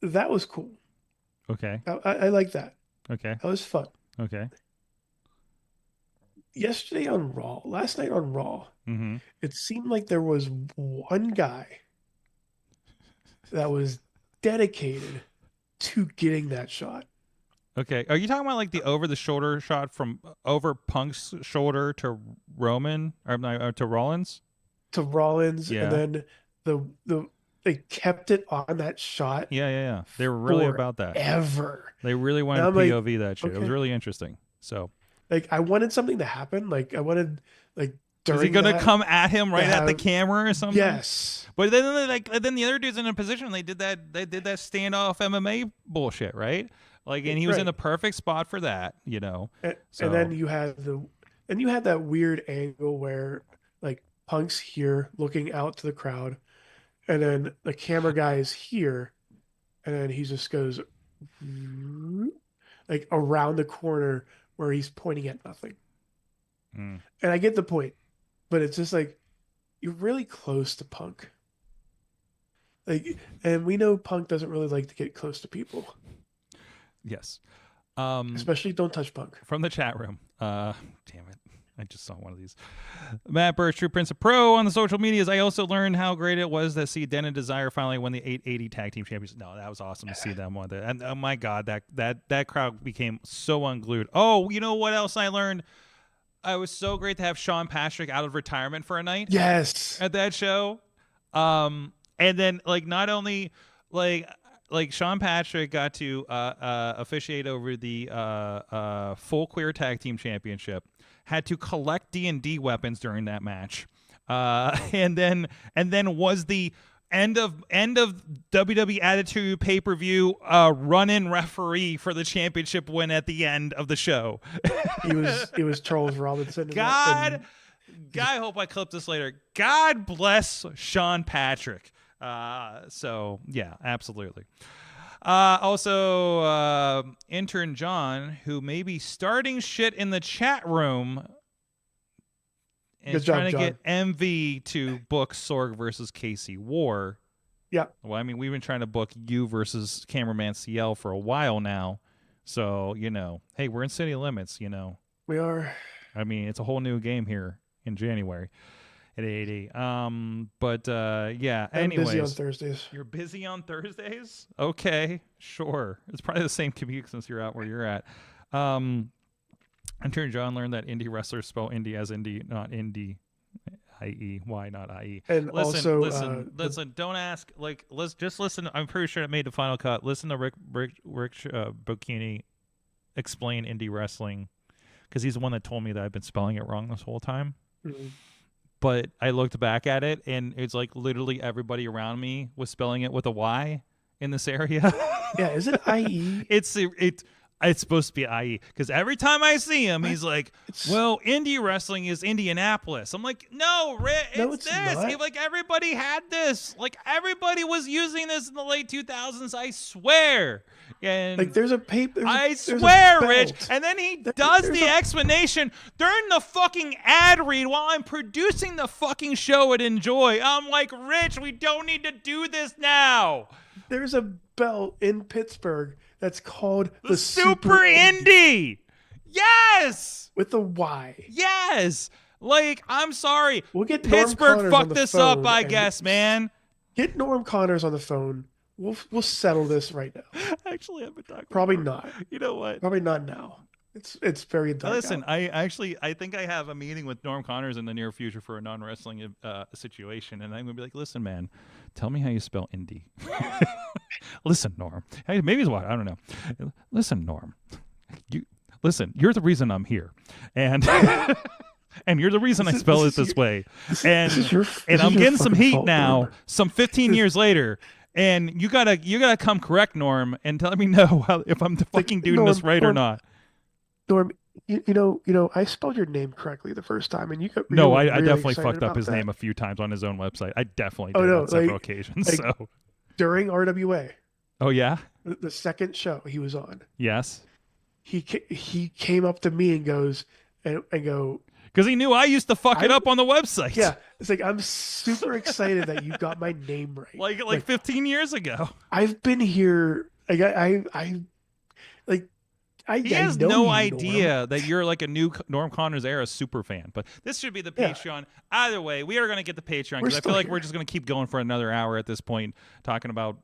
that was cool. Okay. I like that. Okay. That was fun. Okay. Last night on Raw, Mm-hmm. it seemed like there was one guy that was dedicated to getting that shot. Okay, are you talking about like the over-the-shoulder shot from over Punk's shoulder to Roman or to Rollins? To Rollins, Yeah. and then they kept it on that shot. Yeah. They were really about that. Ever. They really wanted And to I'm POV that shit. It was okay. really interesting. So, Like, I wanted something to happen. Like, I wanted, like, during is he gonna that come at him right at the camera or something? Yes. But then the other dude's in a position. They did that standoff MMA bullshit, right? Like, and he was in the perfect spot for that, you know. And then you had that weird angle where like Punk's here looking out to the crowd, and then the camera guy is here, and then he just goes like around the corner where he's pointing at nothing. And I get the point, but it's just like you're really close to Punk. Like, and we know Punk doesn't really like to get close to people. Yes. Especially don't touch Punk. From the chat room. Damn it. I just saw one of these. Matt Birch, True Prince of Pro on the social medias. I also learned how great it was to see Den and Desire finally win the 880 Tag Team Championships. No, that was awesome to see them win that. And oh my God, that crowd became so unglued. Oh, you know what else I learned? It was so great to have Sean Patrick out of retirement for a night. Yes. At that show. And then like not only like Sean Patrick got to officiate over the full queer tag team championship, had to collect D&D weapons during that match, and then was the end of WWE Attitude pay-per-view run-in referee for the championship win at the end of the show. It was Charles Robinson. I hope I clip this later. God bless Sean Patrick. So yeah, absolutely. Also, intern John, who may be starting shit in the chat room, is trying to get MV to book Sorg versus Casey War. Yeah. Well, I mean, we've been trying to book you versus Cameraman CL for a while now. So, you know, hey, we're in city limits, you know. We are. I mean, it's a whole new game here in January. At 80. But yeah, anyways. I'm busy on Thursdays. You're busy on Thursdays? Okay, sure. It's probably the same commute since you're out where you're at. Intern John learned that indie wrestlers spell indie as indie, not indie. I-E. Why not I-E? And listen, don't ask. Like, let's just listen. I'm pretty sure it made the final cut. Listen to Rick Buc-ee explain indie wrestling, because he's the one that told me that I've been spelling it wrong this whole time. Mm-hmm. But I looked back at it, and it's like literally everybody around me was spelling it with a Y in this area. Yeah, is it IE? It's supposed to be IE, because every time I see him, he's like, well, indie wrestling is Indianapolis. I'm like, no, it's this. Not. Like, everybody had this. Like, everybody was using this in the late 2000s, I swear. And like, there's a paper. I swear, Rich. And then he does the explanation during the fucking ad read while I'm producing the fucking show at Enjoy. I'm like, Rich, we don't need to do this now. There's a belt in Pittsburgh that's called the Super Indie. Yes. With a Y. Yes. Like, I'm sorry. We'll get Pittsburgh fucked this up, I guess, man. Get Norm Connors on the phone. We'll settle this right now. Actually, I've been talking. Probably not. You know what? Probably not now. It's very dark. Listen, out. I think I have a meeting with Norm Connors in the near future for a non-wrestling situation, and I'm gonna be like, listen, man, tell me how you spell indie. Listen, Norm. Hey, maybe it's what I don't know. Listen, Norm. You're the reason I'm here, and and you're the reason I spell it this way. And I'm getting some heat now, Norm. Some 15 years later. And you gotta come correct, Norm, and tell me if I'm fucking doing this right or not. Norm, you know, I spelled your name correctly the first time, and you got no. really I definitely fucked up his that. name a few times on his own website. I definitely did on several occasions. Like, so during RWA. Oh yeah. The second show he was on. Yes. He came up to me and goes and go. Because he knew I used to fuck it up on the website. Yeah, it's like, I'm super excited that you got my name right. Like 15 years ago. I've been here. Like he has no idea that you're like a new Norm Connors era super fan. But this should be the Patreon. Either way, we are going to get the Patreon, because I feel like we're just going to keep going for another hour at this point, talking about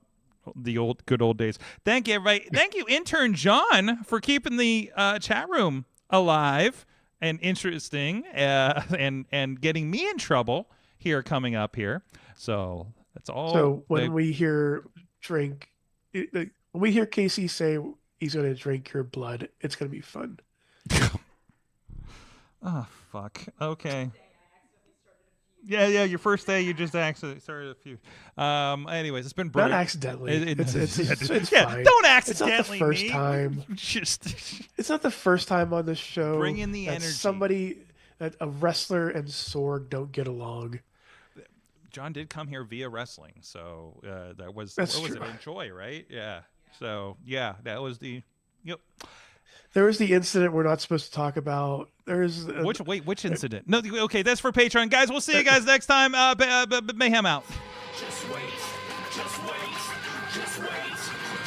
The good old days. Thank you, everybody. Thank you, intern John, for keeping the chat room alive and interesting, and getting me in trouble here coming up here. So that's all. So when we hear when we hear Casey say he's going to drink your blood, it's going to be fun. Oh, fuck. Okay. Yeah. Your first day, you just accidentally started a few. Anyways, it's been Not brilliant. accidentally. It's yeah, fine. don't It's not the accidentally. first time. It's not the first time on the show. Bring in the that energy. That a wrestler and Sorg don't get along. John did come here via wrestling, so that was That's what was true. it? Enjoy, right? Yeah. So yeah, that was the. Yep. There was the incident we're not supposed to talk about. There's Which incident? No, okay, that's for Patreon, guys. We'll see you guys next time. Mayhem out. Just wait, just wait, just wait,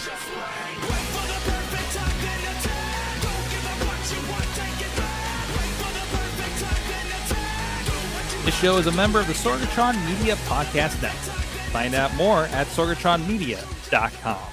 just wait. Wait for the perfect time, then attack. Don't give up what you want, take it back. Wait for the perfect time, then attack. Do what you This show is a member of the Sorgatron Media Podcast Network. Find out more at sorgatronmedia.com.